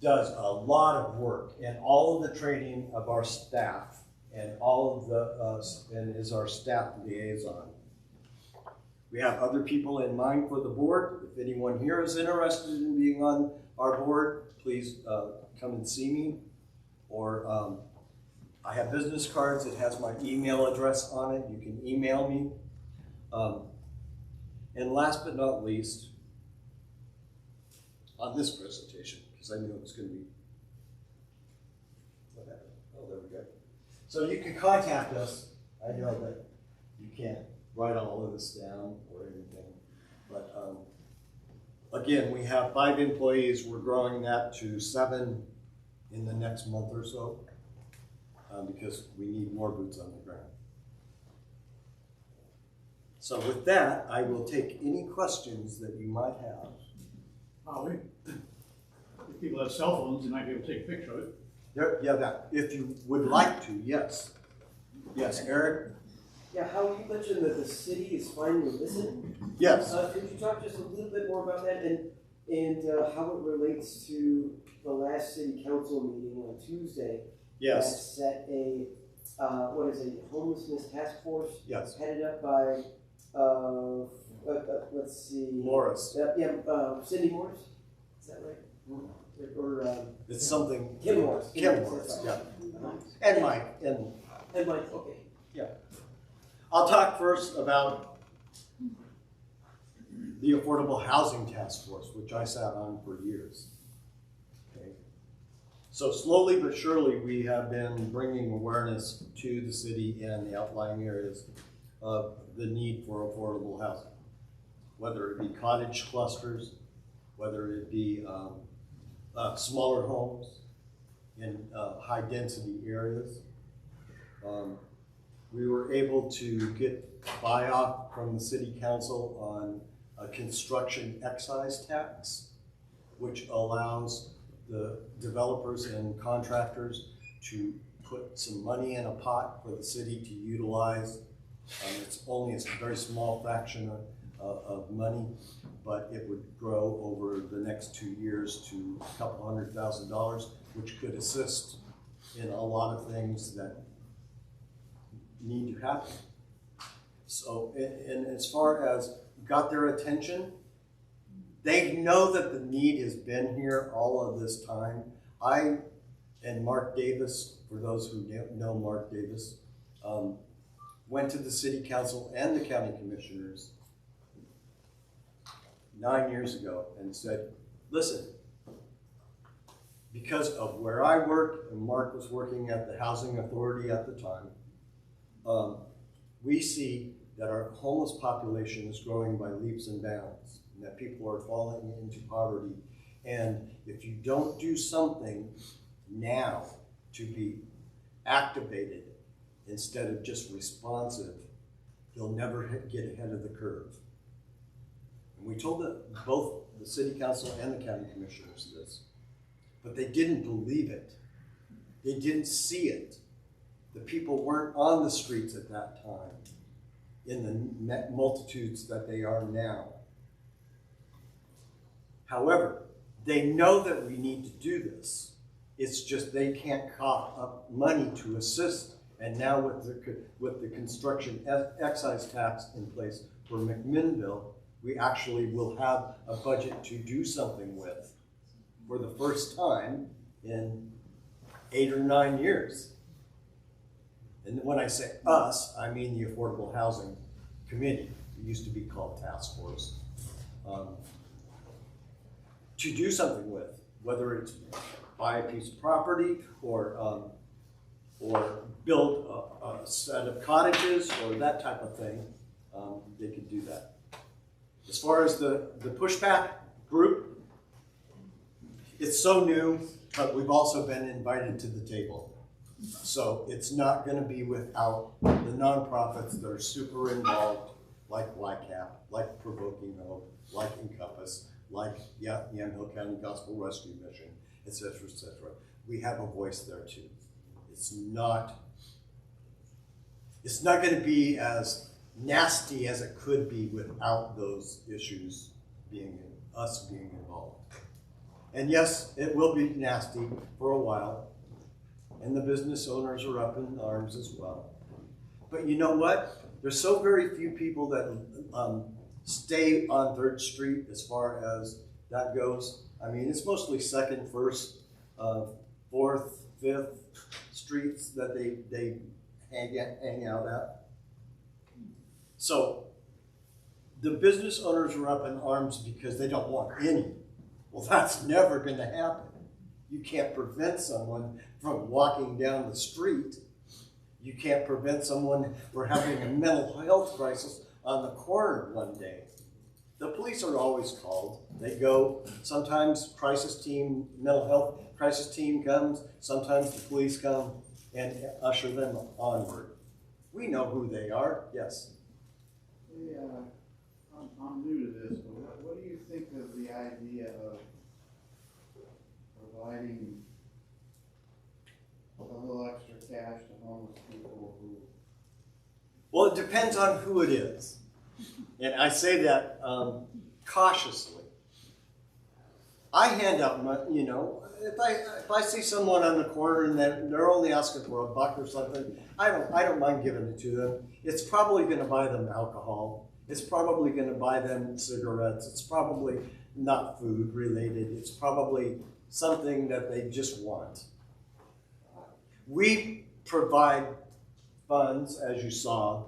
Speaker 6: Does a lot of work and all of the training of our staff and all of the and is our staff liaison. We have other people in mind for the board. If anyone here is interested in being on our board, please come and see me. Or I have business cards. It has my email address on it. You can email me. And last but not least, on this presentation, because I knew it was going to be, what happened? Oh, there we go. So you can contact us. I know that you can't write all of this down or anything, but again, we have 5 employees. We're growing that to 7 in the next month or so because we need more boots on the ground. So with that, I will take any questions that you might have.
Speaker 9: Howie, if people have cell phones, they might be able to take a picture of it.
Speaker 6: Yeah, that, if you would like to, yes. Yes, Eric?
Speaker 10: Yeah, Howie, you mentioned that the city is fine to listen.
Speaker 6: Yes.
Speaker 10: Could you talk just a little bit more about that and how it relates to the last city council meeting on Tuesday?
Speaker 6: Yes.
Speaker 10: That set a, homelessness task force?
Speaker 6: Yes.
Speaker 10: Headed up by, let's see.
Speaker 6: Morris.
Speaker 10: Cindy Morris? Is that right?
Speaker 6: It's something.
Speaker 10: Kim Morris.
Speaker 6: Kim Morris, yeah. And Mike, and
Speaker 10: And Mike, okay.
Speaker 6: I'll talk first about the Affordable Housing Task Force, which I sat on for years. Okay. So slowly but surely, we have been bringing awareness to the city and the outlying areas of the need for affordable housing, whether it be cottage clusters, whether it be smaller homes in high-density areas. We were able to get buy-off from the city council on a construction excise tax, which allows the developers and contractors to put some money in a pot for the city to utilize. It's only a very small fraction of money, but it would grow over the next 2 years to a couple $100,000, which could assist in a lot of things that need to happen. So, and as far as got their attention, they know that the need has been here all of this time. I and Mark Davis, for those who know Mark Davis, went to the city council and the county commissioners 9 years ago and said, listen, because of where I work, and Mark was working at the housing authority at the time, we see that our homeless population is growing by leaps and bounds, and that people are falling into poverty. And if you don't do something now to be activated instead of just responsive, you'll never get ahead of the curve. And we told both the city council and the county commissioners this, but they didn't believe it. They didn't see it. The people weren't on the streets at that time in the multitudes that they are now. However, they know that we need to do this. It's just they can't cough up money to assist. And now with the construction excise tax in place for McMinnville, we actually will have a budget to do something with for the first time in 8 or 9 years. And when I say us, I mean the Affordable Housing Committee. It used to be called Task Force. To do something with, whether it's buy a piece of property or build a set of cottages or that type of thing, they could do that. As far as the pushback group, it's so new, but we've also been invited to the table. So it's not going to be without the nonprofits that are super involved, like YCAP, like Provoking Hope, like Encompass, like Yamhill County Gospel Rescue Mission, etc., etc. We have a voice there too. It's not going to be as nasty as it could be without those issues being involved. And yes, it will be nasty for a while. And the business owners are up in arms as well. But you know what? There's so very few people that stay on 3rd Street as far as that goes. I mean, it's mostly 2nd, 1st, 4th, 5th streets that they hang out at. So the business owners are up in arms because they don't want any. Well, that's never going to happen. You can't prevent someone from walking down the street. You can't prevent someone from having a mental health crisis on the corner one day. The police are always called. They go, sometimes mental health crisis team comes, sometimes the police come and usher them onward. We know who they are, yes.
Speaker 3: Hey, I'm new to this, but what do you think of the idea of providing a little extra cash to homeless people who...
Speaker 6: Well, it depends on who it is. And I say that cautiously. I hand out money, you know, if I see someone on the corner and they're only asking for $1 or something, I don't mind giving it to them. It's probably going to buy them alcohol. It's probably going to buy them cigarettes. It's probably not food related. It's probably something that they just want. We provide funds, as you saw,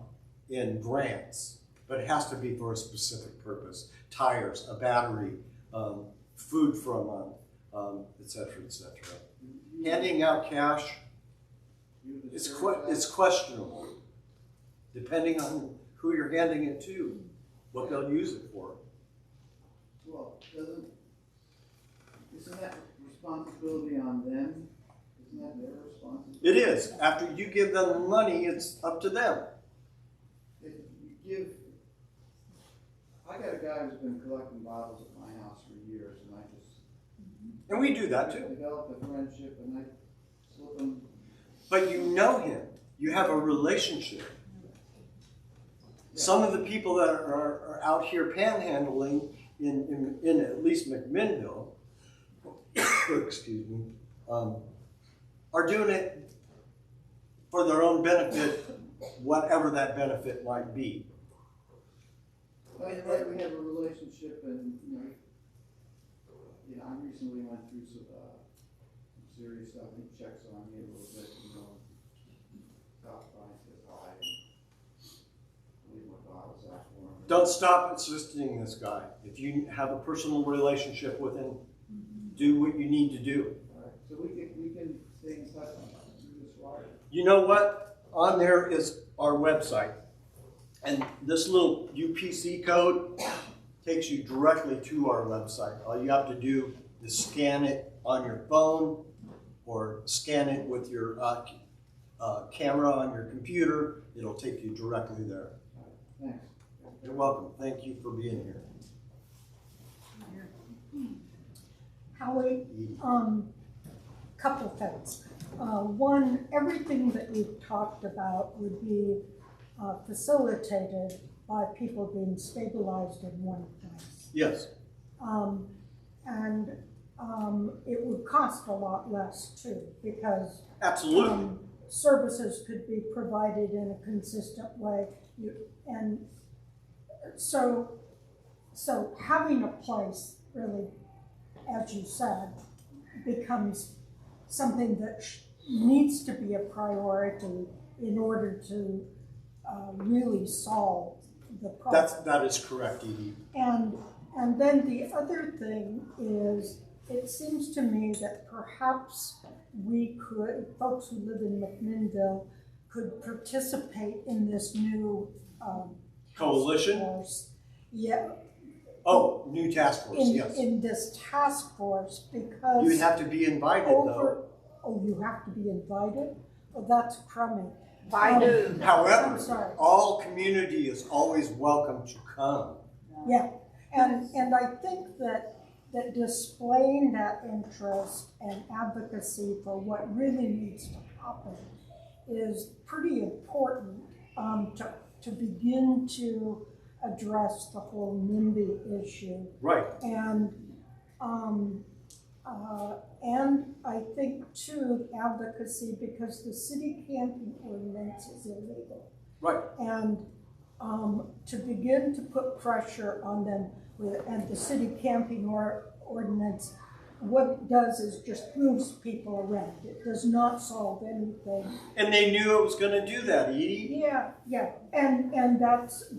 Speaker 6: in grants, but it has to be for a specific purpose. Tires, a battery, food for a month, et cetera, et cetera. Handing out cash is questionable, depending on who you're handing it to, what they'll use it for.
Speaker 3: Well, isn't that responsibility on them? Isn't that their responsibility?
Speaker 6: It is. After you give them money, it's up to them.
Speaker 3: If you give, I got a guy who's been collecting bottles at my house for years, and I just
Speaker 6: And we do that too.
Speaker 3: developed a friendship, and I slip him.
Speaker 6: But you know him. You have a relationship. Some of the people that are out here panhandling in at least McMinnville, excuse me, are doing it for their own benefit, whatever that benefit might be.
Speaker 3: We have a relationship, and I recently went through some serious stuff. He checks on me a little bit, stop by and says hi, and leave my bottles out for him.
Speaker 6: Don't stop assisting this guy. If you have a personal relationship with him, do what you need to do.
Speaker 3: All right, so we can stay in touch through this wire.
Speaker 6: You know what? On there is our website. And this little UPC code takes you directly to our website. All you have to do is scan it on your phone or scan it with your camera on your computer. It'll take you directly there.
Speaker 3: Thanks.
Speaker 6: You're welcome. Thank you for being here.
Speaker 11: Howie, couple things. One, everything that we've talked about would be facilitated by people being stabilized in one place.
Speaker 6: Yes.
Speaker 11: And it would cost a lot less too, because
Speaker 6: Absolutely.
Speaker 11: Services could be provided in a consistent way. And so having a place really, as you said, becomes something that needs to be a priority in order to really solve the problem.
Speaker 6: That is correct, Edie.
Speaker 11: And then the other thing is, it seems to me that perhaps folks who live in McMinnville could participate in this new
Speaker 6: Coalition?
Speaker 11: task force. Yeah.
Speaker 6: Oh, new task force, yes.
Speaker 11: In this task force, because
Speaker 6: You'd have to be invited, though.
Speaker 11: Oh, you have to be invited? Oh, that's crummy.
Speaker 1: Baidu.
Speaker 6: However,
Speaker 11: I'm sorry.
Speaker 6: all community is always welcome to come.
Speaker 11: Yeah, and I think that displaying that interest and advocacy for what really needs to happen is pretty important to begin to address the whole NIMBY issue.
Speaker 6: Right.
Speaker 11: And I think too, advocacy, because the city camping ordinance is illegal.
Speaker 6: Right.
Speaker 11: And to begin to put pressure on them and the city camping ordinance, what it does is just moves people around. It does not solve anything.
Speaker 6: And they knew it was going to do that, Edie.
Speaker 11: Yeah, and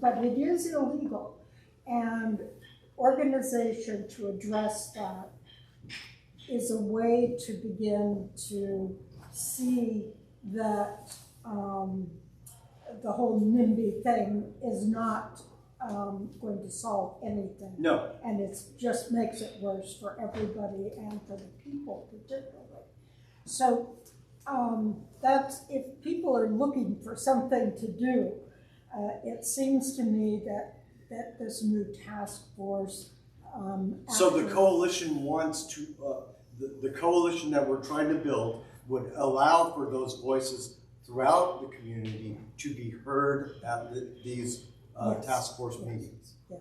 Speaker 11: but it is illegal. And organization to address that is a way to begin to see that the whole NIMBY thing is not going to solve anything.
Speaker 6: No.
Speaker 11: And it just makes it worse for everybody and for the people particularly. So that's, if people are looking for something to do, it seems to me that this new task force.
Speaker 6: So the coalition wants to, the coalition that we're trying to build would allow for those voices throughout the community to be heard at these
Speaker 11: Yes.
Speaker 6: task force meetings.
Speaker 11: Yeah,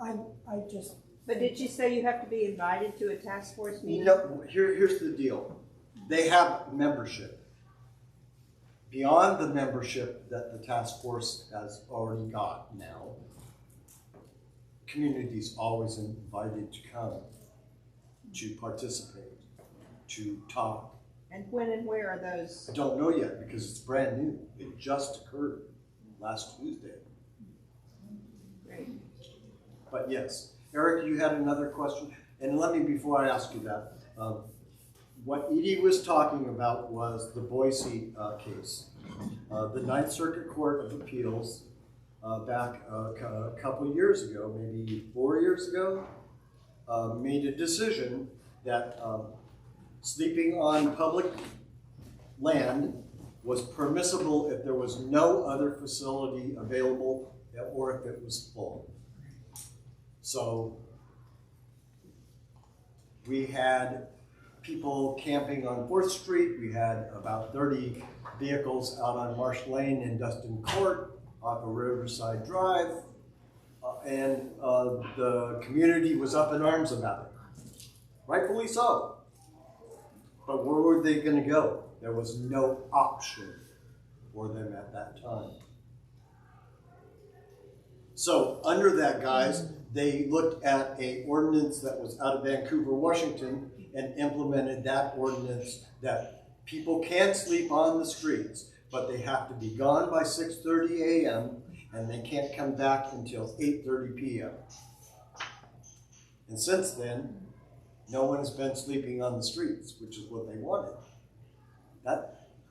Speaker 11: I just.
Speaker 1: But did you say you have to be invited to a task force meeting?
Speaker 6: No, here's the deal. They have membership. Beyond the membership that the task force has already got now, community's always invited to come, to participate, to talk,
Speaker 1: And when and where are those?
Speaker 6: I don't know yet because it's brand new. It just occurred last Tuesday.
Speaker 1: Great.
Speaker 6: But yes, Eric, you had another question? And let me, before I ask you that, what Edie was talking about was the Boise case. The Ninth Circuit Court of Appeals back a couple of years ago, maybe 4 years ago, made a decision that sleeping on public land was permissible if there was no other facility available or if it was full. So we had people camping on 4th Street. We had about 30 vehicles out on Marsh Lane in Dustin Court off of Riverside Drive. And the community was up in arms about it. Rightfully so. But where were they going to go? There was no option for them at that time. So under that, guys, they looked at an ordinance that was out of Vancouver, Washington, and implemented that ordinance that people can sleep on the streets, but they have to be gone by 6:30 a.m. and they can't come back until 8:30 p.m. And since then, no one has been sleeping on the streets, which is what they wanted.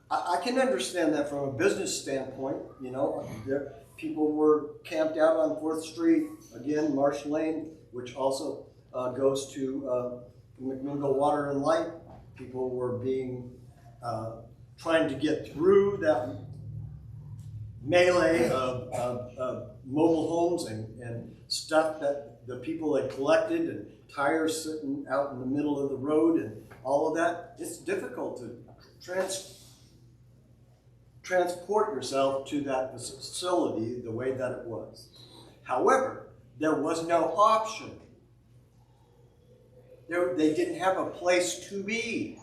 Speaker 6: I can understand that from a business standpoint. You know, people were camped out on 4th Street, again, Marsh Lane, which also goes to McMinnville Water and Light. People were trying to get through that melee of mobile homes and stuff that the people had collected, and tires sitting out in the middle of the road and all of that. It's difficult to transport yourself to that facility the way that it was. However, there was no option. They didn't have a place to be,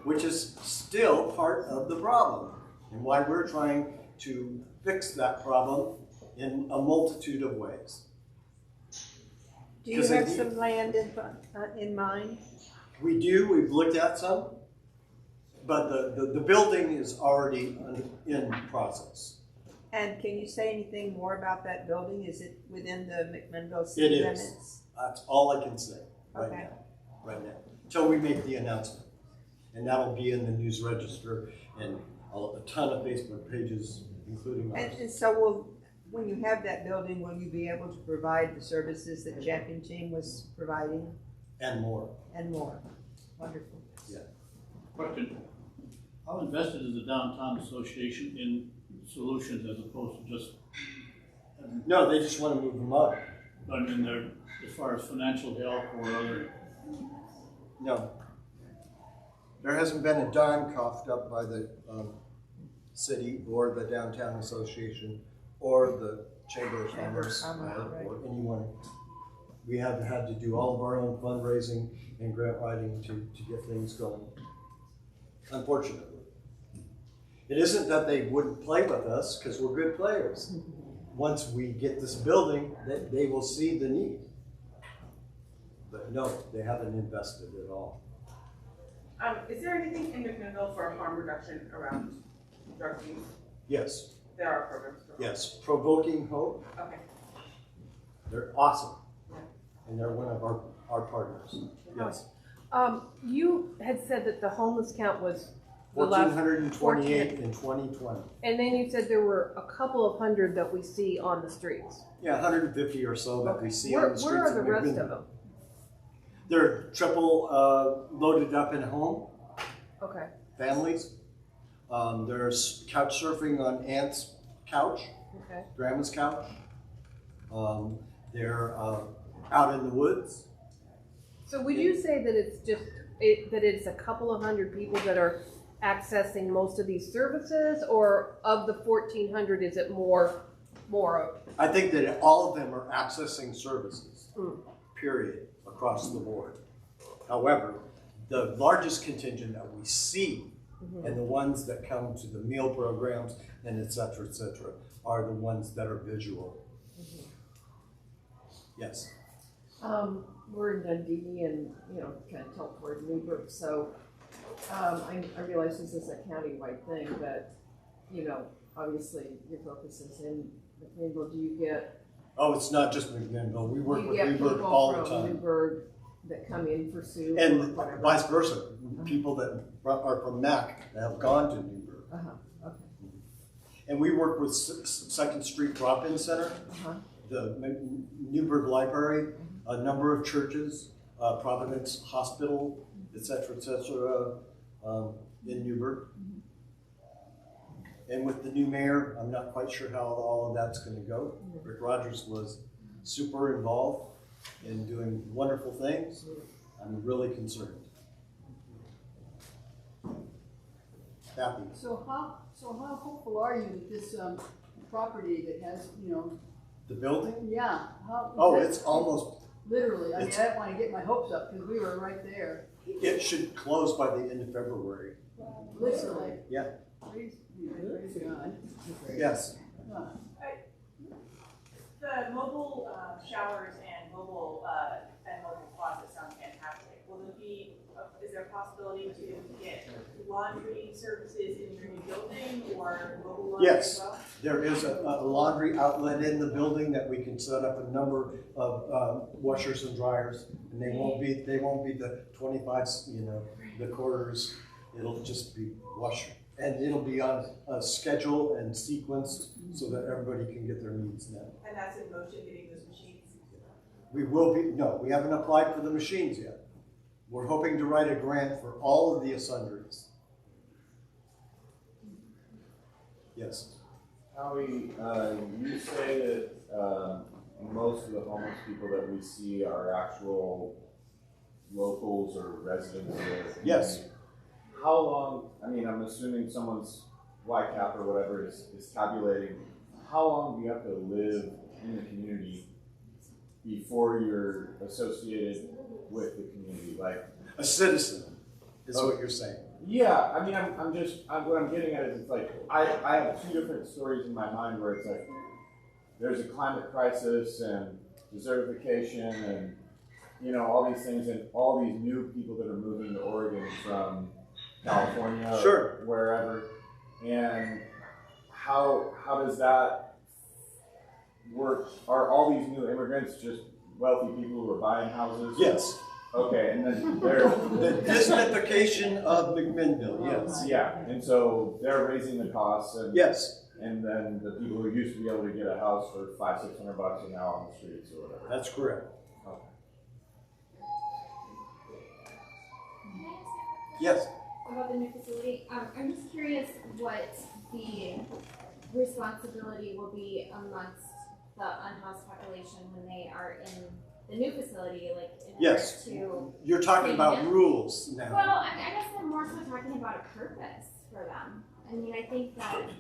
Speaker 6: which is still part of the problem, and why we're trying to fix that problem in a multitude of ways.
Speaker 1: Do you have some land in mind?
Speaker 6: We do. We've looked at some, but the building is already in process.
Speaker 1: And can you say anything more about that building? Is it within the McMinnville city limits?
Speaker 6: It is. That's all I can say right now. Right now, until we make the announcement, and that'll be in the News Register and a ton of Facebook pages, including ours.
Speaker 1: And so when you have that building, will you be able to provide the services that Champion Team was providing?
Speaker 6: And more.
Speaker 1: And more. Wonderful.
Speaker 6: Yeah.
Speaker 9: Question, how invested is the Downtown Association in solutions as opposed to just?
Speaker 6: No, they just want to move them up.
Speaker 9: I mean, they're, as far as financial help or other?
Speaker 6: No. There hasn't been a dime coughed up by the city or the Downtown Association or the Chamber of Commerce or anyone. We have had to do all of our own fundraising and grant writing to get things going, unfortunately. It isn't that they wouldn't play with us, because we're good players. Once we get this building, they will see the need. But no, they haven't invested at all.
Speaker 12: Is there anything in McMinnville for harm reduction around drug use?
Speaker 6: Yes.
Speaker 12: There are programs for
Speaker 6: Yes. Provoking Hope.
Speaker 12: Okay.
Speaker 6: They're awesome. And they're one of our partners. Yes.
Speaker 13: You had said that the homeless count was
Speaker 6: 1,428 in 2020.
Speaker 13: And then you said there were a couple of hundred that we see on the streets.
Speaker 6: Yeah, 150 or so that we see on the streets.
Speaker 13: Where are the rest of them?
Speaker 6: They're triple loaded up in home.
Speaker 13: Okay.
Speaker 6: Families. There's couch surfing on Aunt's couch,
Speaker 13: Okay.
Speaker 6: Grandma's couch. They're out in the woods.
Speaker 13: So would you say that it's just that it's a couple of hundred people that are accessing most of these services, or of the 1,400, is it more?
Speaker 6: I think that all of them are accessing services. Period, across the board. However, the largest contingent that we see, and the ones that come to the meal programs and et cetera, are the ones that are visual. Yes.
Speaker 13: We're in Dundee and, kind of tilt toward Newburgh, so
Speaker 14: I realize this is a countywide thing, but, you know, obviously your focus is in McMinnville. Do you get?
Speaker 6: Oh, it's not just McMinnville. We work with
Speaker 14: You get
Speaker 6: Newburgh
Speaker 14: people
Speaker 6: all the
Speaker 14: from
Speaker 6: time.
Speaker 14: Newburgh that come in for soup or
Speaker 6: And
Speaker 14: whatever?
Speaker 6: vice versa. People that are from Mac that have gone to Newburgh.
Speaker 14: Okay.
Speaker 6: And we work with Second Street Drop-In Center, the Newburgh Library, a number of churches, Providence Hospital, et cetera, in Newburgh. And with the new mayor, I'm not quite sure how all of that's going to go. Rick Rogers was super involved in doing wonderful things. I'm really concerned. Happy.
Speaker 2: So how hopeful are you that this property that has, you know?
Speaker 6: The building?
Speaker 2: Yeah.
Speaker 6: It's almost.
Speaker 2: Literally, I don't want to get my hopes up because we were right there.
Speaker 6: It should close by the end of February.
Speaker 2: Literally.
Speaker 6: Yeah.
Speaker 2: Praise God.
Speaker 6: Yes.
Speaker 12: The mobile showers and mobile closets sound fantastic. Will there be? Is there a possibility to get laundry services in your new building or mobile laundry
Speaker 6: Yes,
Speaker 12: as well?
Speaker 6: there is a laundry outlet in the building that we can set up a number of washers and dryers, and they won't be the 25, the quarters. It'll just be washer, and it'll be on a schedule and sequenced so that everybody can get their needs met.
Speaker 12: And that's in motion, getting those machines?
Speaker 6: We haven't applied for the machines yet. We're hoping to write a grant for all of the sundries. Yes.
Speaker 15: Howie, you say that most of the homeless people that we see are actual locals or residents of.
Speaker 6: Yes.
Speaker 15: How long, I'm assuming someone's YCAP or whatever is tabulating, how long do you have to live in the community before you're associated with the community? Like
Speaker 6: a citizen is what you're saying.
Speaker 15: Yeah, what I'm getting at is it's like, I have two different stories in my mind where it's like, there's a climate crisis and desertification and, all these things and all these new people that are moving to Oregon from California or wherever. And how does that work? Are all these new immigrants just wealthy people who are buying houses?
Speaker 6: Yes.
Speaker 15: Okay, and then they're
Speaker 6: the disnification of McMinnville, yes.
Speaker 15: Yeah, and so they're raising the costs, and
Speaker 6: yes,
Speaker 15: and then the people who used to be able to get a house for $500-600 are now on the streets or whatever.
Speaker 6: That's correct.
Speaker 15: Okay.
Speaker 6: Yes.
Speaker 8: About the new facility, I'm just curious what the responsibility will be amongst the unhoused population when they are in the new facility, like in
Speaker 6: Yes.
Speaker 8: order to.
Speaker 6: You're talking about rules now.
Speaker 8: Well, I guess I'm more so talking about a purpose for them. I think that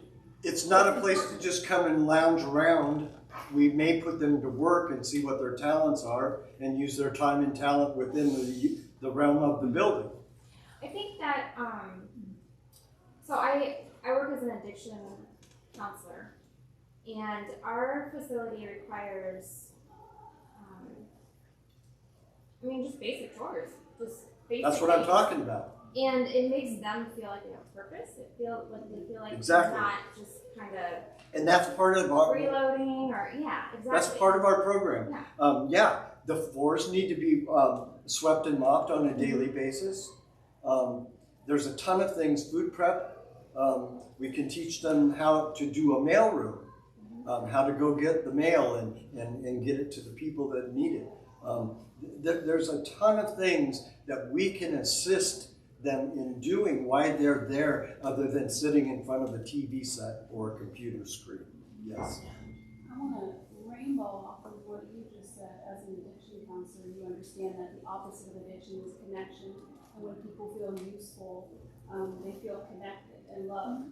Speaker 6: It's not a place to just come and lounge around. We may put them to work and see what their talents are and use their time and talent within the realm of the building.
Speaker 8: I think that, so I work as an addiction counselor, and our facility requires, just basic chores, just basic
Speaker 6: That's what I'm
Speaker 8: things.
Speaker 6: talking about.
Speaker 8: And it makes them feel like they have purpose. They feel like
Speaker 6: Exactly.
Speaker 8: they're not just kind of
Speaker 6: And that's part of our
Speaker 8: freeloading or exactly.
Speaker 6: That's part of our program. The floors need to be swept and mopped on a daily basis. There's a ton of things, food prep. We can teach them how to do a mail room, how to go get the mail and get it to the people that need it. There's a ton of things that we can assist them in doing while they're there other than sitting in front of a TV set or a computer screen. Yes.
Speaker 16: I want to rainbow off of what you just said. As an addiction counselor, you understand that the opposite of addiction is connection. And when people feel useful, they feel connected and loved.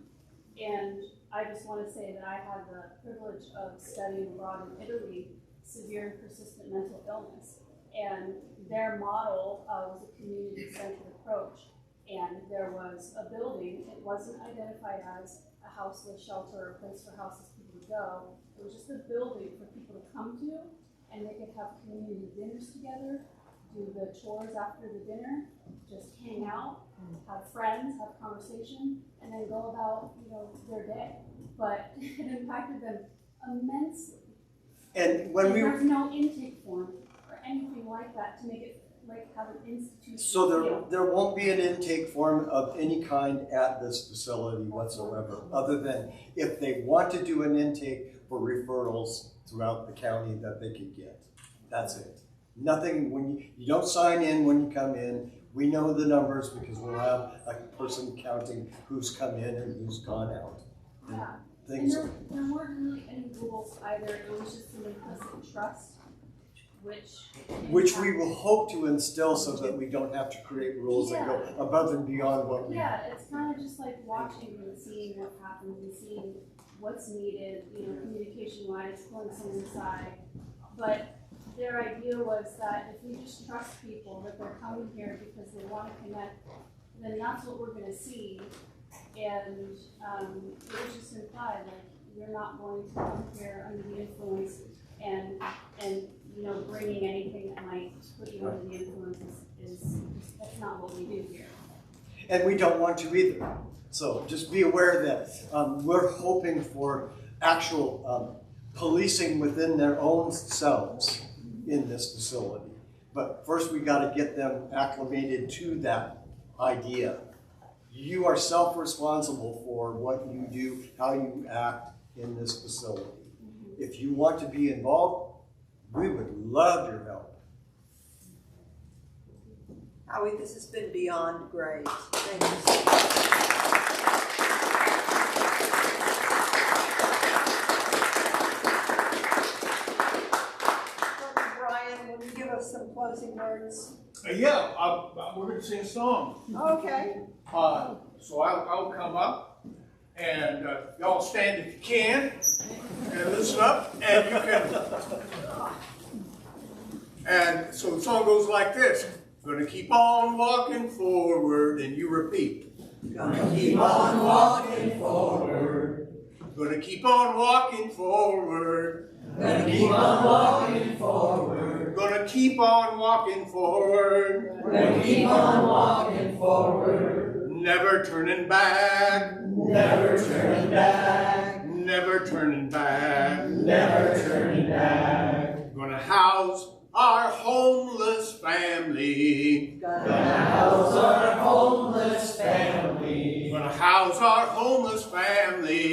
Speaker 16: And I just want to say that I had the privilege of studying abroad in Italy, severe and persistent mental illness. And their model was a community-centered approach. And there was a building, it wasn't identified as a houseless shelter or a place for houseless people to go. It was just a building for people to come to, and they could have community dinners together, do the chores after the dinner, just hang out, have friends, have conversation, and then go about, their day. But it impacted them immensely.
Speaker 6: And when we
Speaker 16: there's no intake form or anything like that to make it like have an institution.
Speaker 6: So there won't be an intake form of any kind at this facility whatsoever, other than if they want to do an intake for referrals throughout the county that they could get. That's it. Nothing, when you don't sign in when you come in. We know the numbers because we'll have a person counting who's come in and who's gone out.
Speaker 16: Yeah.
Speaker 6: Things
Speaker 16: and there weren't really any rules either. It was just an implicit trust,
Speaker 6: which we will hope to instill so that we don't have to create rules that go above and beyond what we.
Speaker 16: Yeah, it's kind of just like watching and seeing what happens and seeing what's needed, communication-wise, pulling someone aside. But their idea was that if we just trust people that they're coming here because they want to connect, then that's what we're going to see. And it was just implied, like, you're not going to come here under the influence and bringing anything that might put you under the influence is that's not what we do here.
Speaker 6: And we don't want to either. So just be aware that we're hoping for actual policing within their own selves in this facility. But first we got to get them acclimated to that idea. You are self-responsible for what you do, how you act in this facility. If you want to be involved, we would love your help.
Speaker 1: Howie, this has been beyond great. Thank you so much. Brian, will you give us some closing words?
Speaker 9: Yeah, we're going to sing a song.
Speaker 1: Okay.
Speaker 9: So I'll come up, and y'all stand if you can, and listen up, and you can. And so the song goes like this. Gonna keep on walking forward, and you repeat.
Speaker 17: Gonna keep on walking forward.
Speaker 9: Gonna keep on walking forward.
Speaker 17: Gonna keep on walking forward.
Speaker 9: Gonna keep on walking forward.
Speaker 17: Gonna keep on walking forward.
Speaker 9: Never turning back.
Speaker 17: Never turning back.
Speaker 9: Never turning back.
Speaker 17: Never turning back.
Speaker 9: Gonna house our homeless family.
Speaker 17: Gonna house our homeless family.
Speaker 9: Gonna house our homeless family.